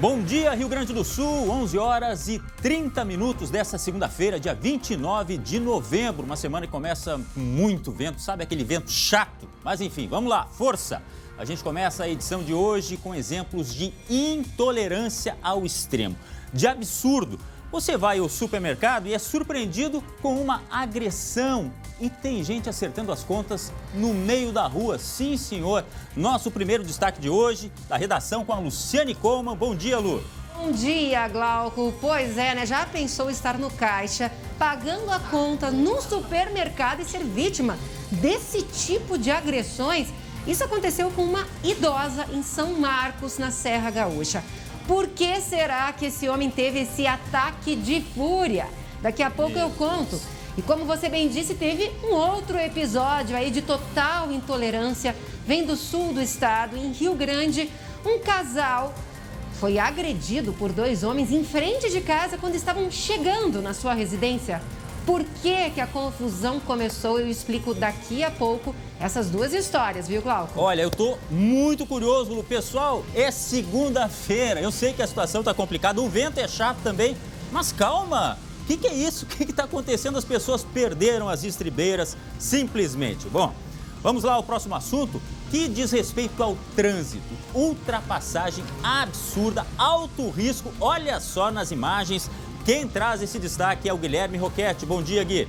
Bom dia, Rio Grande do Sul, 11 horas e 30 minutos dessa segunda-feira, dia 29 de novembro. Uma semana que começa com muito vento, sabe aquele vento chato? Mas enfim, vamos lá, força! A gente começa a edição de hoje com exemplos de intolerância ao extremo, de absurdo. Você vai ao supermercado e é surpreendido com uma agressão. E tem gente acertando as contas no meio da rua. Sim, senhor. Nosso primeiro destaque de hoje, da redação com a Luciane Coleman. Bom dia, Lu. Bom dia, Glauco. Pois é, né? Já pensou estar no caixa, pagando a conta no supermercado e ser vítima desse tipo de agressões? Isso aconteceu com uma idosa em São Marcos, na Serra Gaúcha. Por que será que esse homem teve esse ataque de fúria? Daqui a pouco eu conto. E como você bem disse, teve um outro episódio aí de total intolerância. Vem do sul do estado, em Rio Grande, um casal foi agredido por dois homens em frente de casa quando estavam chegando na sua residência. Por que a confusão começou? Eu explico daqui a pouco essas duas histórias, viu, Glauco? Olha, eu tô muito curioso, Lu. Pessoal, é segunda-feira. Eu sei que a situação tá complicada, o vento é chato também, mas calma. O que é isso? O que está acontecendo? As pessoas perderam as estribeiras simplesmente. Bom, vamos lá ao próximo assunto, que diz respeito ao trânsito. Ultrapassagem absurda, alto risco. Olha só nas imagens. Quem traz esse destaque é o Guilherme Roquete. Bom dia, Gui.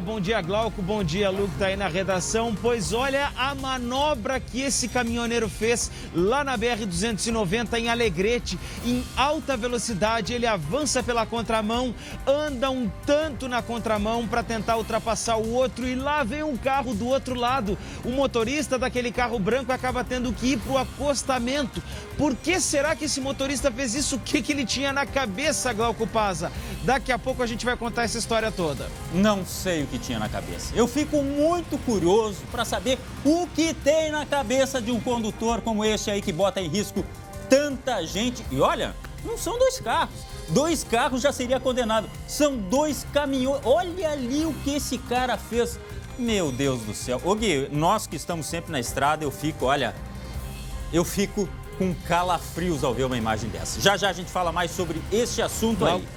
Bom dia, Glauco, bom dia, Lu, que tá aí na redação. Pois olha a manobra que esse caminhoneiro fez lá na BR-290 em Alegrete. Em alta velocidade, ele avança pela contramão, anda um tanto na contramão para tentar ultrapassar o outro e lá vem um carro do outro lado. O motorista daquele carro branco acaba tendo que ir pro acostamento. Por que será que esse motorista fez isso? O que ele tinha na cabeça, Glauco Paza? Daqui a pouco a gente vai contar essa história toda. Não sei o que tinha na cabeça. Eu fico muito curioso para saber o que tem na cabeça de um condutor como esse aí que bota em risco tanta gente. E olha, não são dois carros. Dois carros já seria condenado. São dois caminhões. Olha ali o que esse cara fez. Meu Deus do céu. Ô Gui, nós que estamos sempre na estrada, eu fico com calafrios ao ver uma imagem dessa. Já já a gente fala mais sobre este assunto aí.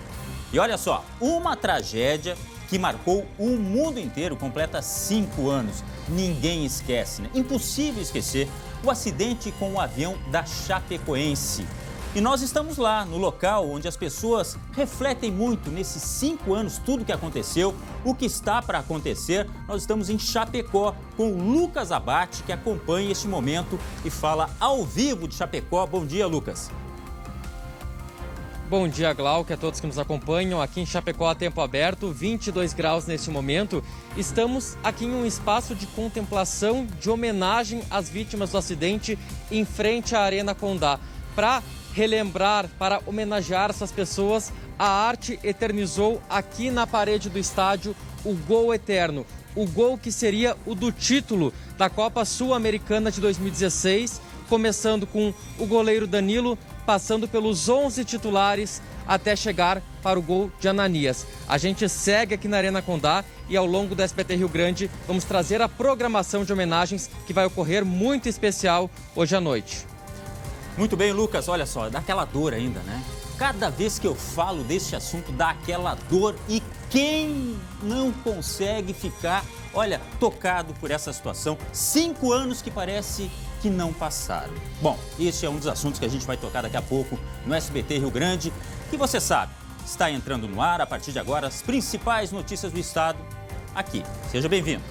E olha só, uma tragédia que marcou o mundo inteiro, completa 5 anos. Ninguém esquece, né? Impossível esquecer o acidente com o avião da Chapecoense. E nós estamos lá, no local onde as pessoas refletem muito nesses 5 anos, tudo que aconteceu, o que está para acontecer. Nós estamos em Chapecó com o Lucas Abate, que acompanha este momento e fala ao vivo de Chapecó. Bom dia, Lucas. Bom dia, Glauco, a todos que nos acompanham. Aqui em Chapecó, tempo aberto, 22 graus neste momento. Estamos aqui em um espaço de contemplação, de homenagem às vítimas do acidente em frente à Arena Condá. Para relembrar, para homenagear essas pessoas, a arte eternizou aqui na parede do estádio o gol eterno. O gol que seria o do título da Copa Sul-Americana de 2016, começando com o goleiro Danilo, passando pelos 11 titulares até chegar para o gol de Ananias. A gente segue aqui na Arena Condá e ao longo do SBT Rio Grande vamos trazer a programação de homenagens que vai ocorrer muito especial hoje à noite. Muito bem, Lucas, olha só, dá aquela dor ainda, né? Cada vez que eu falo desse assunto, dá aquela dor e quem não consegue ficar, olha, tocado por essa situação? 5 anos que parece que não passaram. Bom, esse é um dos assuntos que a gente vai tocar daqui a pouco no SBT Rio Grande, que você sabe, está entrando no ar a partir de agora as principais notícias do estado aqui. Seja bem-vindo.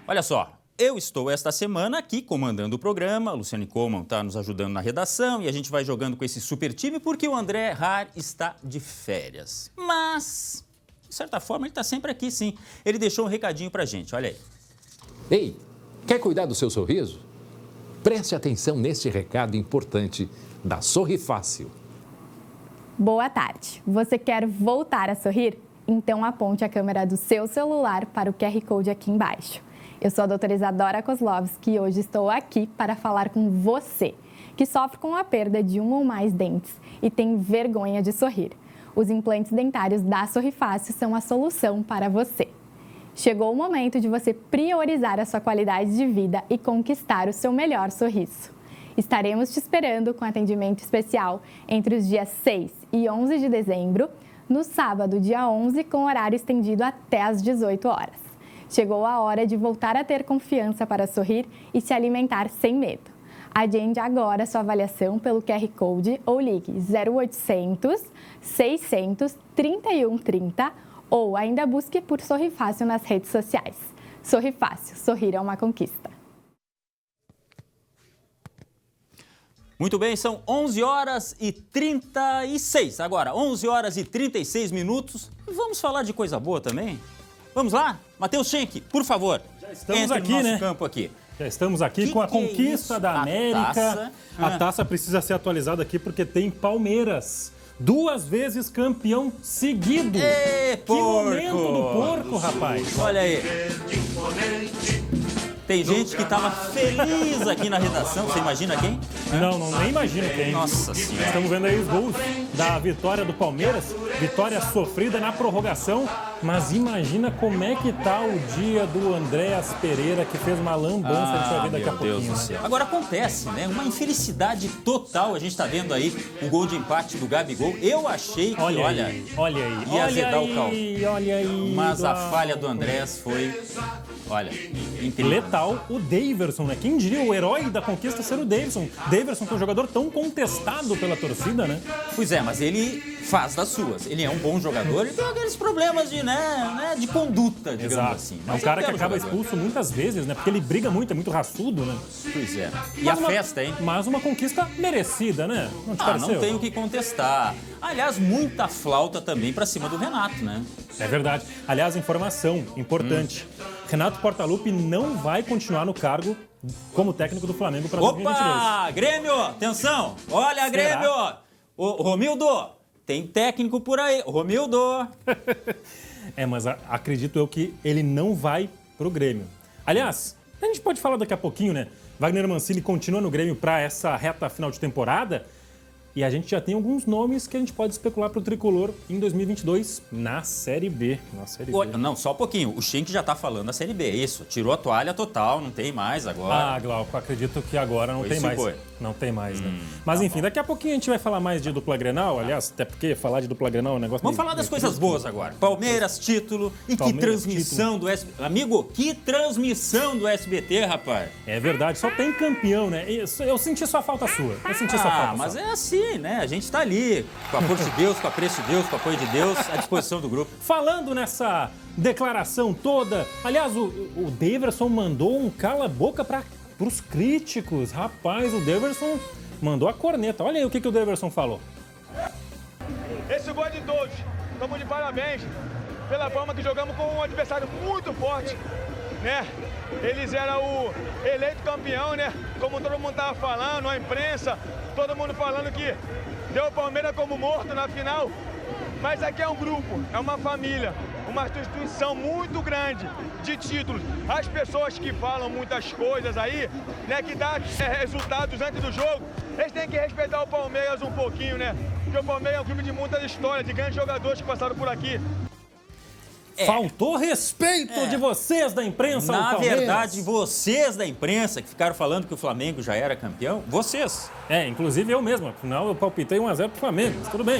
Olha só, eu estou esta semana aqui comandando o programa, a Luciane Coleman está nos ajudando na redação e a gente vai jogando com esse super time porque o André Rar está de férias. Mas, de certa forma, ele está sempre aqui sim. Ele deixou um recadinho pra gente, olha aí. Ei, quer cuidar do seu sorriso? Preste atenção neste recado importante da Sorri Fácil. Boa tarde. Você quer voltar a sorrir? Então aponte a câmera do seu celular para o QR Code aqui embaixo. Eu sou a doutora Isadora Kozlovski e hoje estou aqui para falar com você, que sofre com a perda de um ou mais dentes e tem vergonha de sorrir. Os implantes dentários da Sorrifácil são a solução para você. Chegou o momento de você priorizar a sua qualidade de vida e conquistar o seu melhor sorriso. Estaremos te esperando com atendimento especial entre os dias 6 e 11 de dezembro, no sábado, dia 11, com horário estendido até às 18 horas. Chegou a hora de voltar a ter confiança para sorrir e se alimentar sem medo. Agende agora sua avaliação pelo QR Code ou ligue 0800 600 3130 ou ainda busque por Sorrifácil nas redes sociais. Sorrifácil, sorrir é uma conquista. Muito bem, são 11 horas e 36. Agora, 11 horas e 36 minutos. Vamos falar de coisa boa também? Vamos lá? Matheus Schenck, por favor. Já estamos entre aqui, no nosso né? campo aqui. Já estamos aqui com a conquista da América. A taça precisa ser atualizada aqui porque tem Palmeiras. 2 vezes campeão seguido. Ê, que momento do porco, rapaz. Olha aí. Tem gente que estava feliz aqui na redação. Você imagina quem? Não, nem imagino quem. Nossa Senhora. Estamos vendo aí os gols da vitória do Palmeiras. Vitória sofrida na prorrogação. Mas imagina como é que tá o dia do Andréas Pereira, que fez uma lambança, a gente vai ver daqui a pouquinho. Deus do céu. Agora acontece, né? Uma infelicidade total. A gente está vendo aí o gol de empate do Gabigol. Eu achei que, olha aí, ia azedar o caldo. Olha aí. Mas a falha do Andréas foi, olha, incrível. Letal, o Daverson, né? Quem diria o herói da conquista ser o Daverson? Daverson, que é um jogador tão contestado pela torcida, né? Pois é, mas ele faz das suas. Ele é um bom jogador e tem aqueles problemas de conduta, digamos assim. É um cara que acaba expulso muitas vezes, né? Porque ele briga muito, é muito raçudo, né? Pois é. E a festa, hein? Mas uma conquista merecida, né? Não te pareceu? Não tenho o que contestar. Aliás, muita flauta também pra cima do Renato, né? É verdade. Aliás, informação importante. Renato Portaluppi não vai continuar no cargo como técnico do Flamengo para 2022. Opa! Grêmio! Atenção! Olha, Será? Grêmio! Ô, Romildo, tem técnico por aí. Romildo! Mas acredito eu que ele não vai pro Grêmio. Aliás, a gente pode falar daqui a pouquinho, né? Wagner Mancini continua no Grêmio para essa reta final de temporada. E a gente já tem alguns nomes que a gente pode especular para o Tricolor em 2022 na Série B. Olha, não, só um pouquinho. O Schenck já tá falando da Série B, isso. Tirou a toalha total, não tem mais agora. Glauco, acredito que agora não tem mais. Foi. Não tem mais, né? Mas enfim, daqui a pouquinho a gente vai falar mais de dupla Grenal. Aliás, até porque falar de dupla Grenal é um negócio... Vamos falar das coisas boas agora. Palmeiras, título. E que transmissão do SBT. Amigo, que transmissão do SBT, rapaz. É verdade, só tem campeão, né? Eu senti só falta sua. Mas é assim, né? A gente tá ali, com a força de Deus, com a preço de Deus, com o apoio de Deus, à disposição do grupo. Falando nessa declaração toda, aliás, o Daverson mandou um cala-boca pros críticos. Rapaz, o Daverson mandou a corneta. Olha aí o que o Daverson falou. Esse gol é de todos. Estamos de parabéns pela forma que jogamos com um adversário muito forte, né? Eles eram o eleito campeão, né? Como todo mundo tava falando, a imprensa, todo mundo falando que deu o Palmeiras como morto na final. Mas aqui é um grupo, é uma família, uma instituição muito grande de títulos. As pessoas que falam muitas coisas aí, né, que dá resultados antes do jogo, eles têm que respeitar o Palmeiras um pouquinho, né? Porque o Palmeiras é um clube de muita história, de grandes jogadores que passaram por aqui. Faltou respeito de vocês da imprensa, Na verdade, vocês da imprensa que ficaram falando que o Flamengo já era campeão, vocês. Inclusive eu mesmo. Afinal, eu palpitei 1-0 pro Flamengo, mas tudo bem.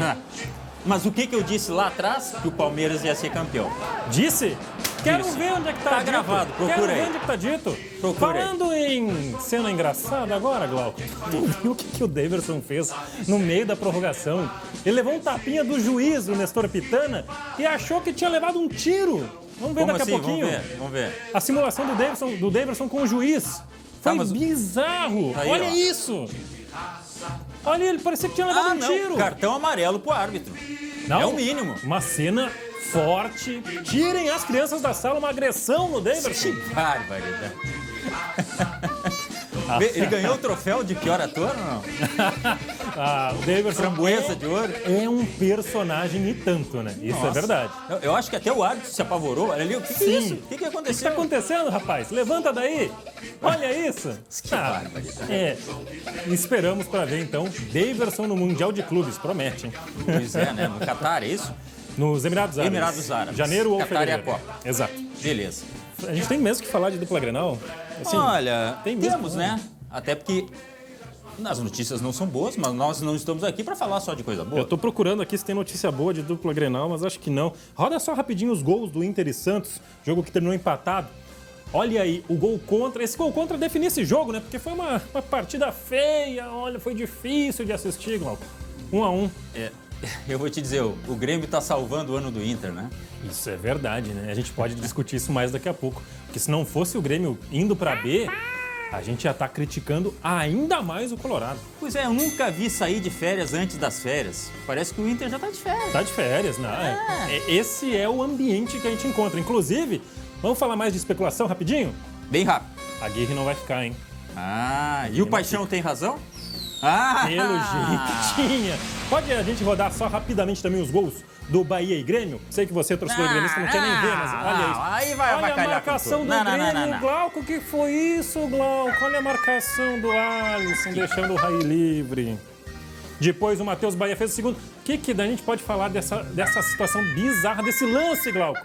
Mas o que eu disse lá atrás? Que o Palmeiras ia ser campeão. Disse? Quero ver onde é que tá dito. Gravado, procura Quero aí. ver onde é que tá dito. Procura Falando em cena engraçada agora, Glauco, tu viu o que o Daverson fez no meio da prorrogação? Ele levou um tapinha do juiz, o Nestor Pitana, e achou que tinha levado um tiro. Vamos ver Como daqui assim? a pouquinho. Vamos ver. A simulação do Daverson com o juiz. Foi bizarro. Aí, olha ó. isso. Olha, ele parecia que tinha levado um tiro. Cartão amarelo pro árbitro. Não, é o mínimo. Uma cena forte. Tirem as crianças da sala, uma agressão no Daverson. Que barbaridade. Ele ganhou o troféu de pior ator ou não? O Davidson Framboesa de ouro. é um personagem e tanto, né? Isso Nossa. é verdade. Eu acho que até o árbitro se apavorou. Olha ali, o que é isso? O que O que aconteceu? está acontecendo, rapaz? Levanta daí! Olha isso! Que barbaridade. Esperamos para ver, então, Davidson no Mundial de Clubes. Promete, hein? Pois é, né? No Catar, é isso? Nos Emirados Árabes. Emirados Árabes. Janeiro ou Catar é a fevereiro. Copa. Exato. Beleza. A gente tem mesmo que falar de dupla Grenal? Assim, Olha, tem mesmo, temos, né? Até porque as notícias não são boas, mas nós não estamos aqui para falar só de coisa boa. Eu tô procurando aqui se tem notícia boa de dupla Grenal, mas acho que não. Roda só rapidinho os gols do Inter e Santos, jogo que terminou empatado. Olha aí, o gol contra. Esse gol contra definiu esse jogo, né? Porque foi uma partida feia, olha, foi difícil de assistir, Glauco. 1-1. Eu vou te dizer, o Grêmio tá salvando o ano do Inter, né? Isso é verdade, né? A gente pode discutir isso mais daqui a pouco. Porque se não fosse o Grêmio indo pra B, a gente já tá criticando ainda mais o Colorado. Pois é, eu nunca vi sair de férias antes das férias. Parece que o Inter já tá de férias. Tá de férias, né? Esse é o ambiente que a gente encontra. Inclusive, vamos falar mais de especulação rapidinho? Bem rápido. A Guerra não vai ficar, hein? E o Paixão tem razão? Pelo jeito tinha. Pode a gente rodar só rapidamente também os gols do Bahia e Grêmio? Sei que você, torcedor gremista, não quer nem ver, mas olha isso. Aí vai Olha a marcação do Grêmio, Glauco, que foi isso, Glauco? Olha a marcação do Alisson, deixando o Raí livre. Depois o Matheus Bahia fez o segundo. O que a gente pode falar dessa situação bizarra, desse lance, Glauco?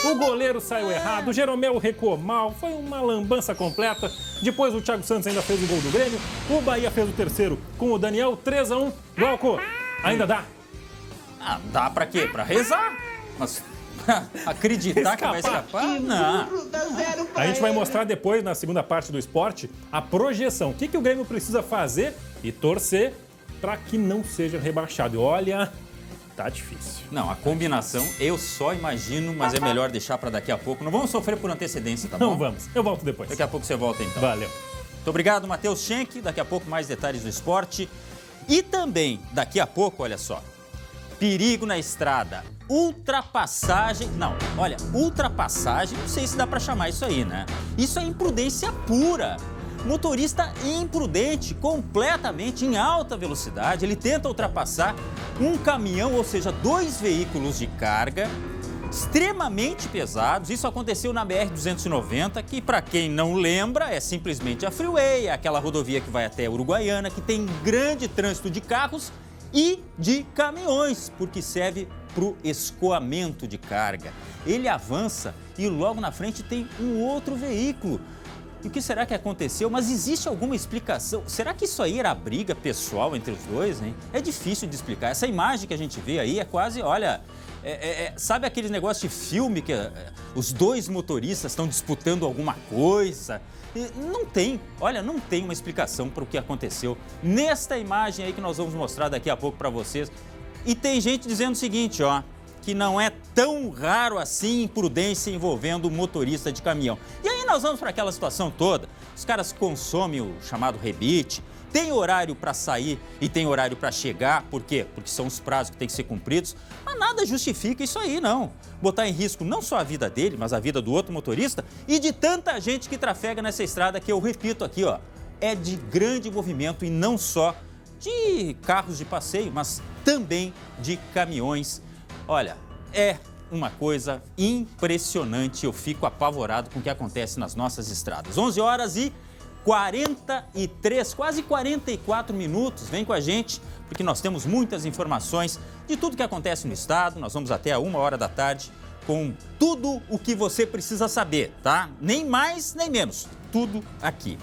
O goleiro saiu errado, o Jeromel recuou mal, foi uma lambança completa. Depois o Thiago Santos ainda fez o gol do Grêmio. O Bahia fez o terceiro com o Daniel, 3-1. Glauco, ainda dá? Dá pra quê? Pra rezar? Mas acreditar que vai escapar? Não. A gente vai mostrar depois, na segunda parte do esporte, a projeção. O que o Grêmio precisa fazer e torcer para que não seja rebaixado. E olha, tá difícil. Não, a combinação eu só imagino, mas é melhor deixar para daqui a pouco. Não vamos sofrer por antecedência, tá bom? Não vamos. Eu volto depois. Daqui a pouco você volta então. Valeu. Muito obrigado, Matheus Schenck. Daqui a pouco mais detalhes do esporte. E também, daqui a pouco, olha só, perigo na estrada, ultrapassagem... Não, olha, ultrapassagem, não sei se dá para chamar isso aí, né? Isso é imprudência pura. Motorista imprudente, completamente em alta velocidade, ele tenta ultrapassar um caminhão, ou seja, 2 veículos de carga extremamente pesados. Isso aconteceu na BR-290, que para quem não lembra é simplesmente a Freeway, é aquela rodovia que vai até Uruguaiana, que tem grande trânsito de carros e de caminhões, porque serve para o escoamento de carga. Ele avança e logo na frente tem um outro veículo. E o que será que aconteceu? Mas existe alguma explicação? Será que isso aí era briga pessoal entre os dois, hein? É difícil de explicar. Essa imagem que a gente vê aí é quase, olha... sabe aquele negócio de filme que os dois motoristas estão disputando alguma coisa? Não tem, olha, não tem uma explicação para o que aconteceu nesta imagem aí que nós vamos mostrar daqui a pouco para vocês. E tem gente dizendo o seguinte, ó, que não é tão raro assim imprudência envolvendo o motorista de caminhão. E aí nós vamos para aquela situação toda, os caras consomem o chamado rebite, tem horário para sair e tem horário para chegar, por quê? Porque são os prazos que têm que ser cumpridos, mas nada justifica isso aí, não. Botar em risco não só a vida dele, mas a vida do outro motorista e de tanta gente que trafega nessa estrada que eu repito aqui, ó, é de grande movimento e não só de carros de passeio, mas também de caminhões. Olha, é uma coisa impressionante, eu fico apavorado com o que acontece nas nossas estradas. 11h43, quase 44 minutos, vem com a gente, porque nós temos muitas informações de tudo que acontece no estado, nós vamos até a 13h com tudo o que você precisa saber, tá? Nem mais, nem menos, tudo aqui.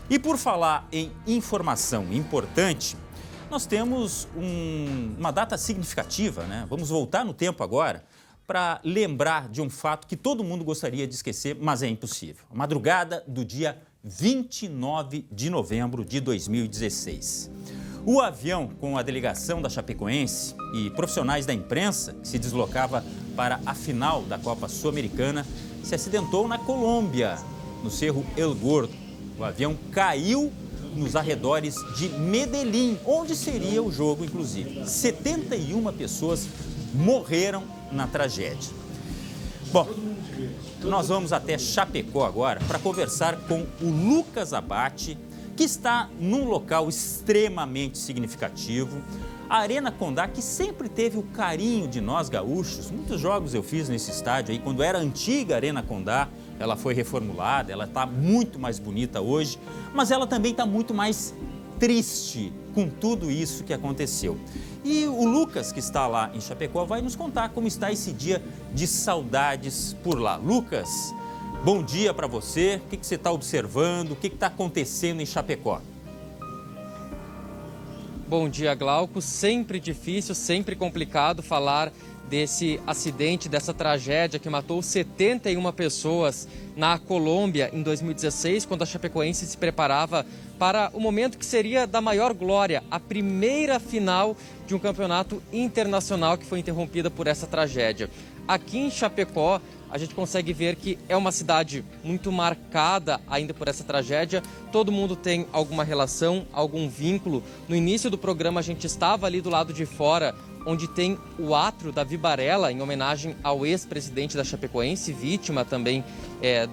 E por falar em informação importante, nós temos uma data significativa, né? Vamos voltar no tempo agora para lembrar de um fato que todo mundo gostaria de esquecer, mas é impossível. A madrugada do dia 29 de novembro de 2016. O avião com a delegação da Chapecoense e profissionais da imprensa que se deslocava para a final da Copa Sul-Americana se acidentou na Colômbia, no Cerro El Gordo. O avião caiu nos arredores de Medellín, onde seria o jogo, inclusive. 71 pessoas morreram na tragédia. Bom, nós vamos até Chapecó agora para conversar com o Lucas Abate, que está num local extremamente significativo. A Arena Condá, que sempre teve o carinho de nós gaúchos. Muitos jogos eu fiz nesse estádio aí, quando era a antiga Arena Condá. Ela foi reformulada, ela está muito mais bonita hoje, mas ela também está muito mais triste com tudo isso que aconteceu. E o Lucas, que está lá em Chapecó, vai nos contar como está esse dia de saudades por lá. Lucas, bom dia para você. O que você está observando? O que está acontecendo em Chapecó? Bom dia, Glauco. Sempre difícil, sempre complicado falar desse acidente, dessa tragédia que matou 71 pessoas na Colômbia em 2016, quando a Chapecoense se preparava para o momento que seria da maior glória, a primeira final de um campeonato internacional que foi interrompida por essa tragédia. Aqui em Chapecó, a gente consegue ver que é uma cidade muito marcada ainda por essa tragédia. Todo mundo tem alguma relação, algum vínculo. No início do programa, a gente estava ali do lado de fora, onde tem o átrio da Vibarella, em homenagem ao ex-presidente da Chapecoense, vítima também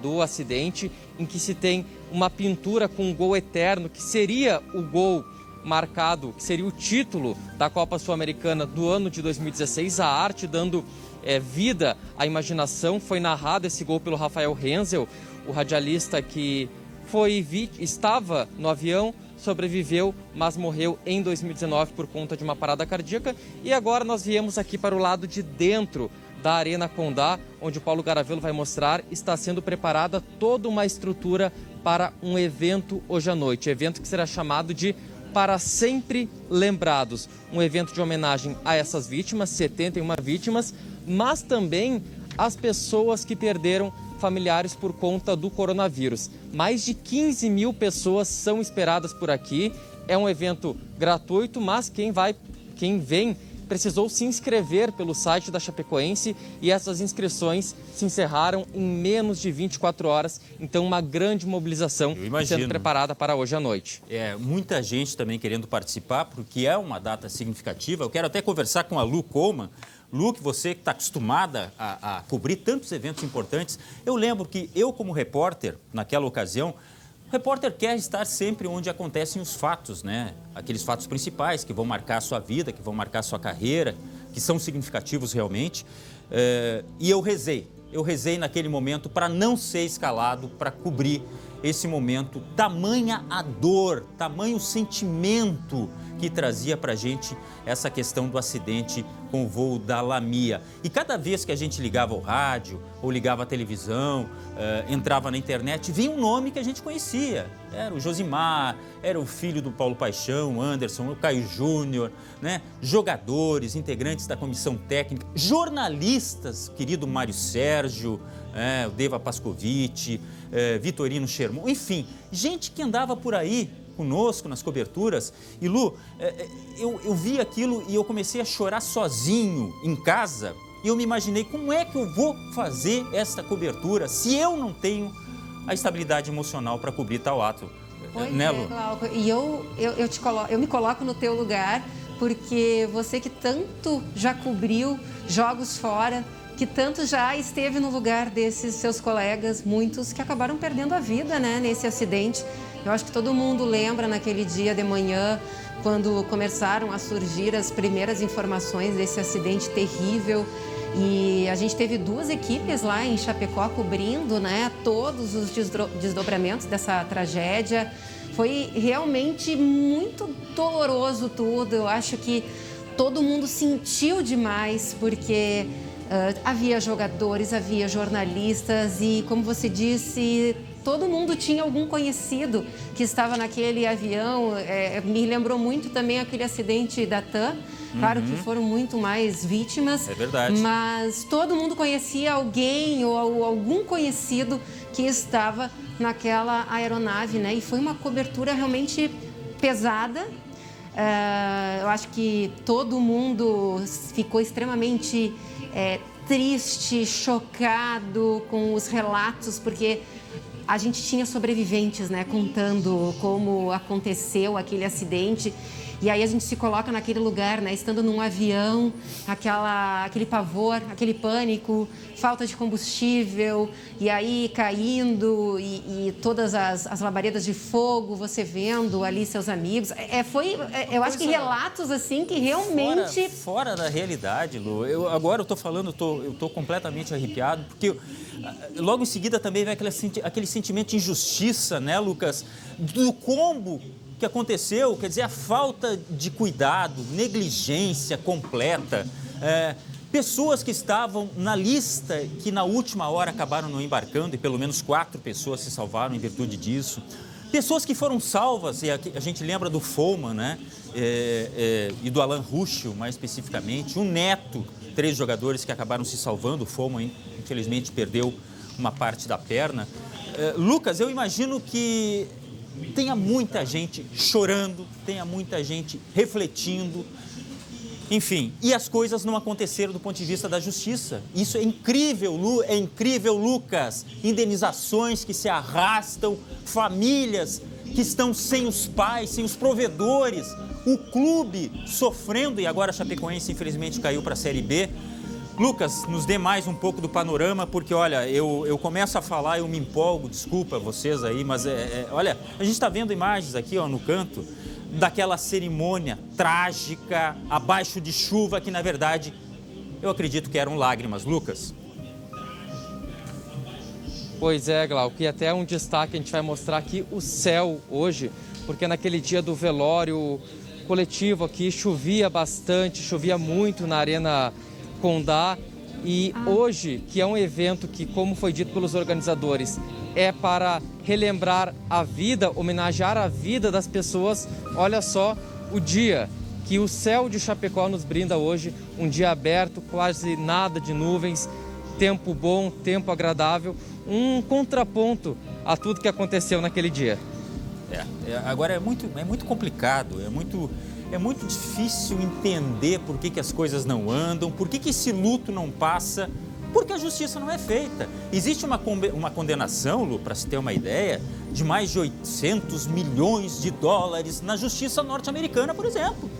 do acidente, em que se tem uma pintura com um gol eterno, que seria o gol marcado, que seria o título da Copa Sul-Americana do ano de 2016, a arte dando vida à imaginação. Foi narrado esse gol pelo Rafael Renzel, o radialista que estava no avião, sobreviveu, mas morreu em 2019 por conta de uma parada cardíaca. E agora nós viemos aqui para o lado de dentro da Arena Condá, onde o Paulo Garavelo vai mostrar, está sendo preparada toda uma estrutura para um evento hoje à noite. Evento que será chamado de Para Sempre Lembrados. Um evento de homenagem a essas vítimas, 71 vítimas, mas também as pessoas que perderam familiares por conta do coronavírus. Mais de 15 mil pessoas são esperadas por aqui. É um evento gratuito, mas quem vem precisou se inscrever pelo site da Chapecoense e essas inscrições se encerraram em menos de 24 horas. Então, uma grande mobilização sendo preparada para hoje à noite. Muita gente também querendo participar, porque é uma data significativa. Eu quero até conversar com a Lu Coleman. Lu, que você que está acostumada a cobrir tantos eventos importantes, eu lembro que eu, como repórter, naquela ocasião, o repórter quer estar sempre onde acontecem os fatos, né? Aqueles fatos principais que vão marcar a sua vida, que vão marcar a sua carreira, que são significativos realmente. E eu rezei naquele momento para não ser escalado, para cobrir esse momento. Tamanha a dor, tamanho o sentimento que trazia para a gente essa questão do acidente com o voo da Lamia. E cada vez que a gente ligava ao rádio ou ligava à televisão, entrava na internet, vinha um nome que a gente conhecia. Era o Josimar, era o filho do Paulo Paixão, Anderson, o Caio Júnior, né? Jogadores, integrantes da comissão técnica, jornalistas, querido Mário Sérgio, o Deva Pascovitch, Vitorino Sherman, enfim, gente que andava por aí conosco nas coberturas. E Lu, eu vi aquilo e eu comecei a chorar sozinho em casa. E eu me imaginei, como é que eu vou fazer esta cobertura se eu não tenho a estabilidade emocional para cobrir tal ato? Pois né, Lu? Glauco, e eu me coloco no teu lugar, porque você que tanto já cobriu jogos fora, que tanto já esteve no lugar desses seus colegas, muitos que acabaram perdendo a vida, né, nesse acidente. Eu acho que todo mundo lembra naquele dia de manhã, quando começaram a surgir as primeiras informações desse acidente terrível. E a gente teve 2 equipes lá em Chapecó cobrindo, né, todos os desdobramentos dessa tragédia. Foi realmente muito doloroso tudo. Eu acho que todo mundo sentiu demais, porque havia jogadores, havia jornalistas e, como você disse, todo mundo tinha algum conhecido que estava naquele avião. Me lembrou muito também aquele acidente da TAM. Claro que foram muito mais vítimas. É verdade. Mas todo mundo conhecia alguém ou algum conhecido que estava naquela aeronave, né? E foi uma cobertura realmente pesada. Eu acho que todo mundo ficou extremamente triste, chocado com os relatos, porque a gente tinha sobreviventes, né, contando como aconteceu aquele acidente. E aí a gente se coloca naquele lugar, né? Estando num avião, aquele pavor, aquele pânico, falta de combustível, e aí caindo, e todas as labaredas de fogo, você vendo ali seus amigos. Eu acho que relatos assim que realmente... Fora da realidade, Lu. Agora eu tô falando, eu tô completamente arrepiado, porque logo em seguida também vem aquele sentimento de injustiça, né, Lucas? Do combo que aconteceu, quer dizer, a falta de cuidado, negligência completa, pessoas que estavam na lista, que na última hora acabaram não embarcando, e pelo menos 4 pessoas se salvaram em virtude disso, pessoas que foram salvas, e a gente lembra do Follmann, né, e do Alan Ruschel, mais especificamente, o Neto, 3 jogadores que acabaram se salvando, o Follmann, infelizmente, perdeu uma parte da perna. Lucas, eu imagino que tenha muita gente chorando, tenha muita gente refletindo, enfim, e as coisas não aconteceram do ponto de vista da justiça. Isso é incrível, Lucas. Indenizações que se arrastam, famílias que estão sem os pais, sem os provedores, o clube sofrendo, e agora a Chapecoense infelizmente caiu para a Série B. Lucas, nos dê mais um pouco do panorama, porque, olha, eu começo a falar, eu me empolgo, desculpa vocês aí, mas, olha, a gente está vendo imagens aqui, ó, no canto, daquela cerimônia trágica, abaixo de chuva, que, na verdade, eu acredito que eram lágrimas. Lucas? Pois é, Glauco, e até um destaque, a gente vai mostrar aqui o céu hoje, porque naquele dia do velório coletivo aqui, chovia bastante, chovia muito na Arena Condá, e hoje, que é um evento que, como foi dito pelos organizadores, é para relembrar a vida, homenagear a vida das pessoas, olha só o dia que o céu de Chapecó nos brinda hoje, um dia aberto, quase nada de nuvens, tempo bom, tempo agradável, um contraponto a tudo que aconteceu naquele dia. Agora é muito complicado, é muito difícil entender por que as coisas não andam, por que esse luto não passa, porque a justiça não é feita. Existe uma condenação, Lu, para se ter uma ideia, de mais de 800 milhões de dólares na justiça norte-americana, por exemplo.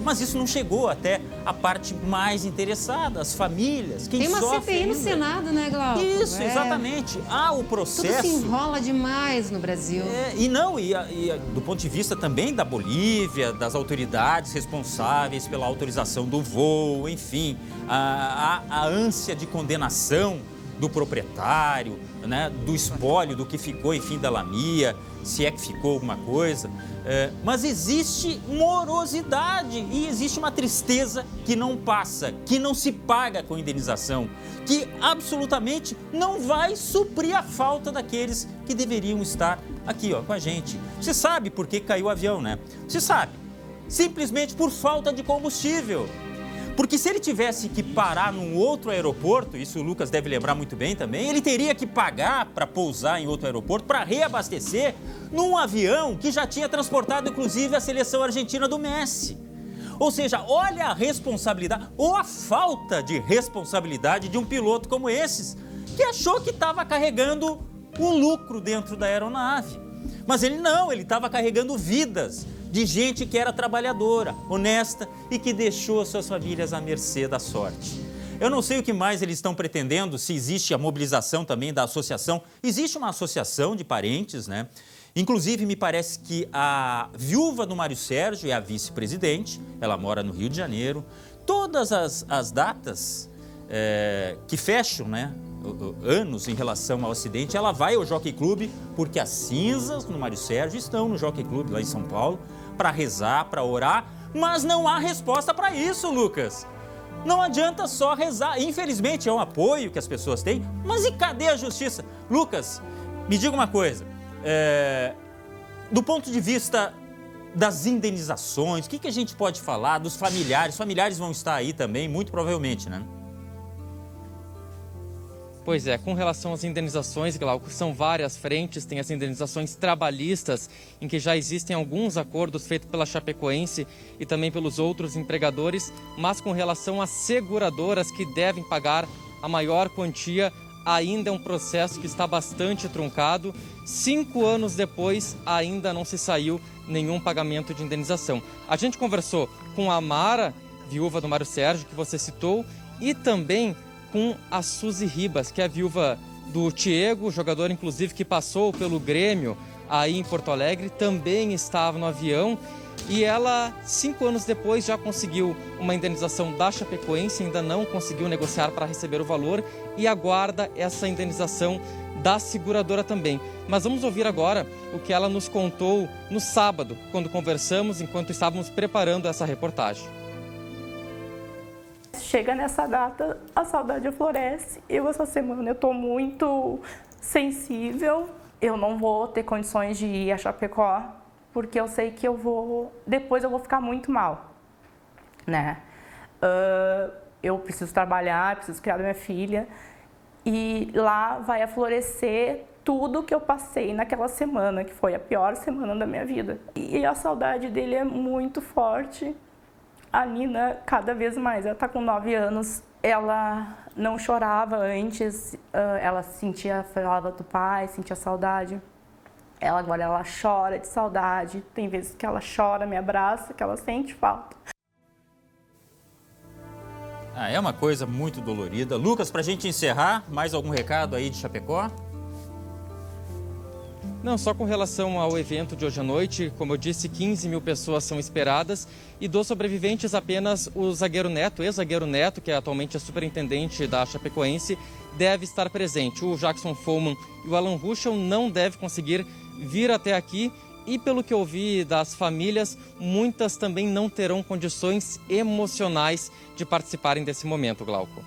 Mas isso não chegou até a parte mais interessada, as famílias, quem sofre. Tem uma CPI no Senado, né, Glauco? Isso, exatamente. Há o processo... Tudo se enrola demais no Brasil. E do ponto de vista também da Bolívia, das autoridades responsáveis pela autorização do voo, enfim, a ânsia de condenação do proprietário, né, do espólio, do que ficou, enfim, da Lamia, se é que ficou alguma coisa. Mas existe morosidade e existe uma tristeza que não passa, que não se paga com indenização, que absolutamente não vai suprir a falta daqueles que deveriam estar aqui, ó, com a gente. Você sabe por que caiu o avião, né? Você sabe. Simplesmente por falta de combustível. Porque se ele tivesse que parar num outro aeroporto, isso o Lucas deve lembrar muito bem também, ele teria que pagar para pousar em outro aeroporto, para reabastecer num avião que já tinha transportado, inclusive, a seleção argentina do Messi. Ou seja, olha a responsabilidade, ou a falta de responsabilidade de um piloto como esses, que achou que estava carregando o lucro dentro da aeronave. Mas ele não, ele estava carregando vidas de gente que era trabalhadora, honesta e que deixou suas famílias à mercê da sorte. Eu não sei o que mais eles estão pretendendo, se existe a mobilização também da associação. Existe uma associação de parentes, né? Inclusive, me parece que a viúva do Mário Sérgio é a vice-presidente, ela mora no Rio de Janeiro. Todas as datas que fecham, né, anos em relação ao acidente, ela vai ao Jockey Club, porque as cinzas do Mário Sérgio estão no Jockey Club lá em São Paulo, para rezar, para orar, mas não há resposta para isso, Lucas. Não adianta só rezar, infelizmente é um apoio que as pessoas têm, mas e cadê a justiça? Lucas, me diga uma coisa, do ponto de vista das indenizações, o que a gente pode falar dos familiares? Os familiares vão estar aí também, muito provavelmente, né? Pois é, com relação às indenizações, Glauco, são várias frentes, tem as indenizações trabalhistas, em que já existem alguns acordos feitos pela Chapecoense e também pelos outros empregadores, mas com relação às seguradoras que devem pagar a maior quantia, ainda é um processo que está bastante truncado. 5 anos depois, ainda não se saiu nenhum pagamento de indenização. A gente conversou com a Mara, viúva do Mário Sérgio, que você citou, e também com a Suzy Ribas, que é a viúva do Thiago, jogador inclusive que passou pelo Grêmio aí em Porto Alegre, também estava no avião. E ela, 5 anos depois, já conseguiu uma indenização da Chapecoense, ainda não conseguiu negociar para receber o valor e aguarda essa indenização da seguradora também. Mas vamos ouvir agora o que ela nos contou no sábado, quando conversamos, enquanto estávamos preparando essa reportagem. Chega nessa data, a saudade floresce. Essa semana eu estou muito sensível. Eu não vou ter condições de ir a Chapecó, porque eu sei que depois eu vou ficar muito mal, né? Eu preciso trabalhar, preciso criar minha filha, e lá vai aflorescer tudo que eu passei naquela semana, que foi a pior semana da minha vida. E a saudade dele é muito forte. A Nina, cada vez mais, ela está com 9 anos, ela não chorava antes, ela sentia a falta do pai, sentia saudade. Agora ela chora de saudade, tem vezes que ela chora, me abraça, que ela sente falta. É uma coisa muito dolorida. Lucas, pra gente encerrar, mais algum recado aí de Chapecó? Não, só com relação ao evento de hoje à noite, como eu disse, 15 mil pessoas são esperadas e dos sobreviventes apenas o zagueiro Neto, ex-zagueiro Neto, que é atualmente a superintendente da Chapecoense, deve estar presente. O Jackson Follmann e o Alan Ruschel não devem conseguir vir até aqui e, pelo que eu vi das famílias, muitas também não terão condições emocionais de participarem desse momento, Glauco.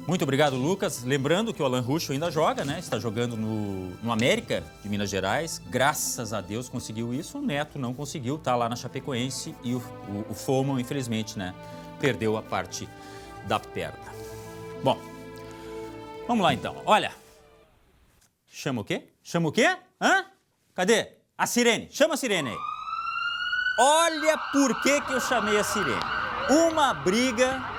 Muito obrigado, Lucas. Lembrando que o Alan Ruschel ainda joga, né? Está jogando no América de Minas Gerais. Graças a Deus conseguiu isso. O Neto não conseguiu, tá lá na Chapecoense. E o Follmann, infelizmente, né? Perdeu a parte da perna. Bom, vamos lá então. Olha, chama o quê? Chama o quê? Hã? Cadê? A sirene. Chama a sirene aí. Olha por que eu chamei a sirene. Uma briga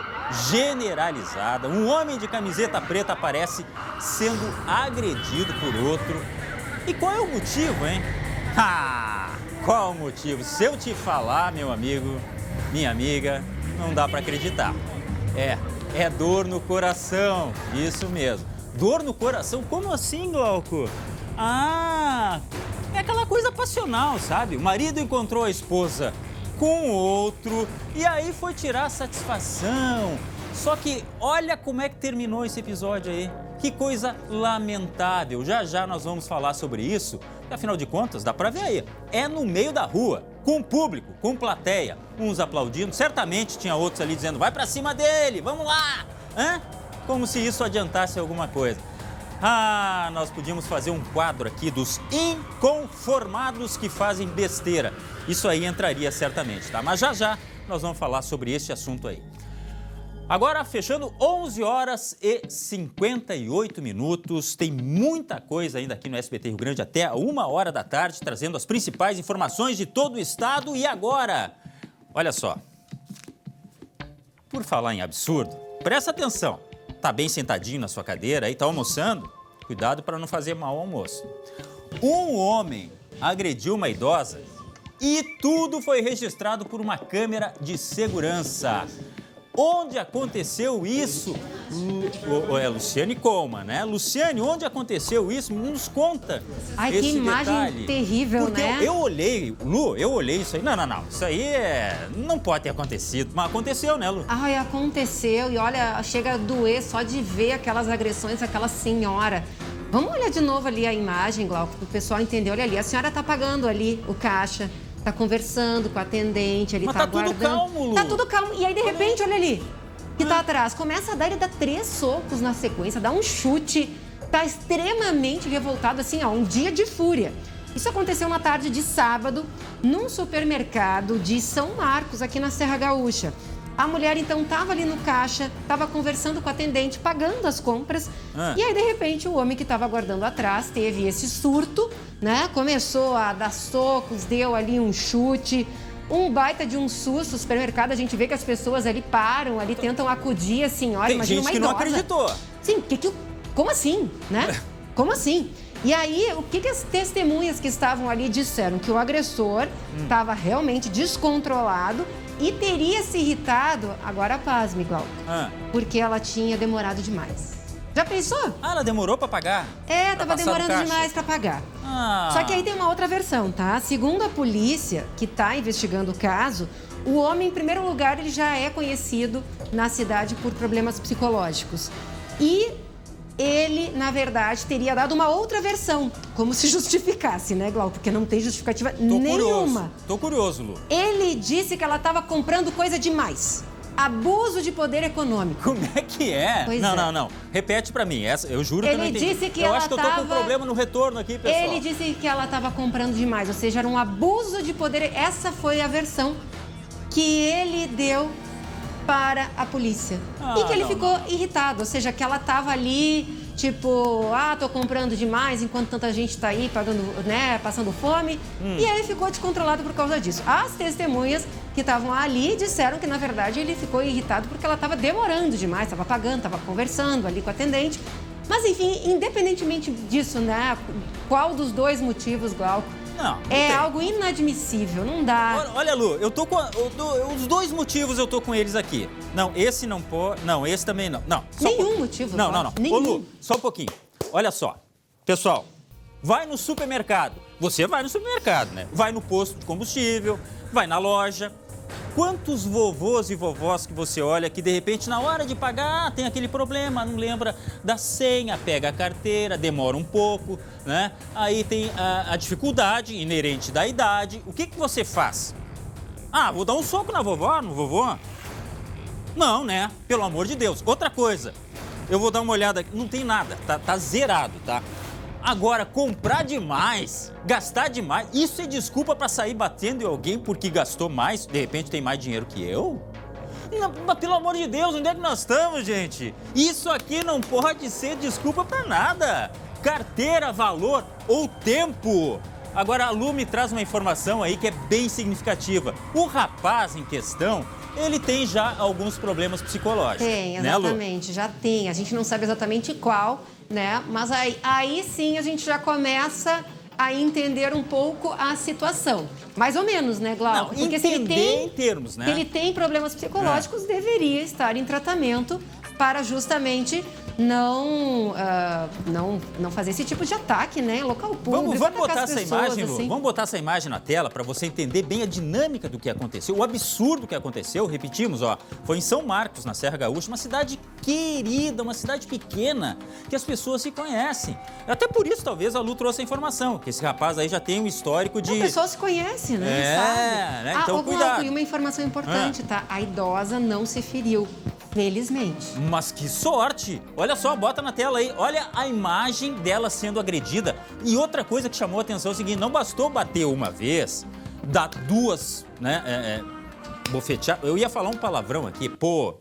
generalizada. Um homem de camiseta preta aparece sendo agredido por outro. E qual é o motivo, hein? Qual o motivo? Se eu te falar, meu amigo, minha amiga, não dá para acreditar. É dor no coração. Isso mesmo. Dor no coração? Como assim, Glauco? É aquela coisa passional, sabe? O marido encontrou a esposa com outro e aí foi tirar satisfação. Só que olha como é que terminou esse episódio aí. Que coisa lamentável. Já nós vamos falar sobre isso. E, afinal de contas, dá pra ver aí. É no meio da rua, com público, com plateia. Uns aplaudindo. Certamente tinha outros ali dizendo, vai pra cima dele, vamos lá. Como se isso adiantasse alguma coisa. Nós podíamos fazer um quadro aqui dos inconformados que fazem besteira. Isso aí entraria certamente, tá? Mas já nós vamos falar sobre esse assunto aí. Agora, fechando 11 horas e 58 minutos, tem muita coisa ainda aqui no SBT Rio Grande até 1h da tarde, trazendo as principais informações de todo o estado. E agora, olha só, por falar em absurdo, presta atenção. Tá bem sentadinho na sua cadeira aí, tá almoçando? Cuidado para não fazer mau almoço. Um homem agrediu uma idosa e tudo foi registrado por uma câmera de segurança. Onde aconteceu isso? Luciane Colman, né? Luciane, onde aconteceu isso? Nos conta. Esse que imagem detalhe. Terrível, porque né? Eu olhei, Lu, isso aí. Não. Isso aí não pode ter acontecido. Mas aconteceu, né, Lu? Aconteceu. E olha, chega a doer só de ver aquelas agressões daquela senhora. Vamos olhar de novo ali a imagem, Glauco, para o pessoal entender. Olha ali, a senhora tá pagando ali o caixa. Tá conversando com a atendente, ele tá aguardando. Mas tá tudo calmo, Lu. Tá tudo calmo. E aí, de repente, olha ali, que tá atrás. Começa a dar, ele dá 3 socos na sequência, dá um chute. Tá extremamente revoltado, assim, um dia de fúria. Isso aconteceu na tarde de sábado, num supermercado de São Marcos, aqui na Serra Gaúcha. A mulher, então, estava ali no caixa, estava conversando com a atendente, pagando as compras. E aí, de repente, o homem que estava aguardando atrás teve esse surto, né? Começou a dar socos, deu ali um chute, um baita de um susto. No supermercado, a gente vê que as pessoas ali param, ali tentam acudir a senhora. Tem gente que não acreditou. Sim, o como assim, né? Como assim? E aí, o que as testemunhas que estavam ali disseram? Que o agressor estava realmente descontrolado e teria se irritado, agora pasme, Glauco, porque ela tinha demorado demais. Já pensou? Ah, ela demorou para pagar? Tava demorando demais para pagar. Só que aí tem uma outra versão, tá? Segundo a polícia, que tá investigando o caso, o homem, em primeiro lugar, ele já é conhecido na cidade por problemas psicológicos. E ele, na verdade, teria dado uma outra versão, como se justificasse, né, Glauco? Porque não tem justificativa nenhuma. Tô curioso, Lu. Ele disse que ela estava comprando coisa demais. Abuso de poder econômico. Como é que é? Pois Não. Repete pra mim. Eu juro que eu não entendi. Ele disse que eu acho que eu tô com um problema no retorno aqui, pessoal. Ele disse que ela estava comprando demais, ou seja, era um abuso de poder. Essa foi a versão que ele deu para a polícia. E que ele ficou irritado, ou seja, que ela estava ali, tipo, tô comprando demais enquanto tanta gente está aí pagando, né, passando fome. E aí ele ficou descontrolado por causa disso. As testemunhas que estavam ali disseram que, na verdade, ele ficou irritado porque ela estava demorando demais, estava pagando, estava conversando ali com a atendente. Mas, enfim, independentemente disso, né, qual dos dois motivos, Glauco, não é algo inadmissível, não dá. Olha, Lu, eu tô com os dois motivos eu tô com eles aqui. Não, esse não pode, não, esse também não. Não, nenhum motivo. Não. Nenhum. Ô, Lu, só um pouquinho. Olha só, pessoal, vai no supermercado. Você vai no supermercado, né? Vai no posto de combustível, vai na loja. Quantos vovôs e vovós que você olha que, de repente, na hora de pagar, tem aquele problema, não lembra da senha, pega a carteira, demora um pouco, né? Aí tem a dificuldade inerente da idade. O que você faz? Vou dar um soco na vovó, no vovô? Não, né? Pelo amor de Deus. Outra coisa, eu vou dar uma olhada aqui, não tem nada, tá zerado, tá? Agora, comprar demais, gastar demais, isso é desculpa para sair batendo em alguém porque gastou mais, de repente tem mais dinheiro que eu? Não, mas pelo amor de Deus, onde é que nós estamos, gente? Isso aqui não pode ser desculpa para nada. Carteira, valor ou tempo. Agora, a Lu me traz uma informação aí que é bem significativa. O rapaz em questão, ele tem já alguns problemas psicológicos. Tem, exatamente, né, já tem. A gente não sabe exatamente qual, né? Mas aí sim a gente já começa a entender um pouco a situação. Mais ou menos, né, Glauco? Não, porque se ele tem, em termos, né? Se ele tem problemas psicológicos, deveria estar em tratamento para justamente não fazer esse tipo de ataque, né? Local público. Vamos botar essa imagem, assim. Lu? Vamos botar essa imagem na tela para você entender bem a dinâmica do que aconteceu, o absurdo que aconteceu. Repetimos, foi em São Marcos, na Serra Gaúcha, uma cidade querida, uma cidade pequena, que as pessoas se conhecem. Até por isso, talvez, a Lu trouxe a informação, que esse rapaz aí já tem um histórico de... A pessoa se conhece, né? Sabe? Né? Então, cuidado. Glauco, e uma informação importante, tá? A idosa não se feriu. Felizmente. Mas que sorte! Olha só, bota na tela aí. Olha a imagem dela sendo agredida. E outra coisa que chamou a atenção é o seguinte, não bastou bater uma vez, dar duas, né, bofetear. Eu ia falar um palavrão aqui,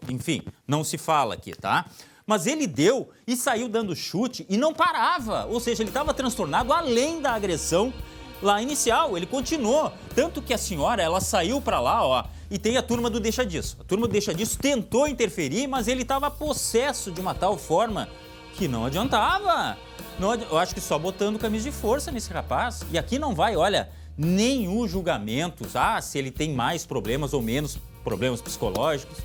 enfim, não se fala aqui, tá? Mas ele deu e saiu dando chute e não parava. Ou seja, ele estava transtornado além da agressão lá inicial. Ele continuou. Tanto que a senhora, ela saiu para lá, e tem a turma do Deixa Disso. A turma do Deixa Disso tentou interferir, mas ele estava possesso de uma tal forma que não adiantava. Eu acho que só botando camisa de força nesse rapaz. E aqui não vai, olha, nenhum julgamento, se ele tem mais problemas ou menos problemas psicológicos.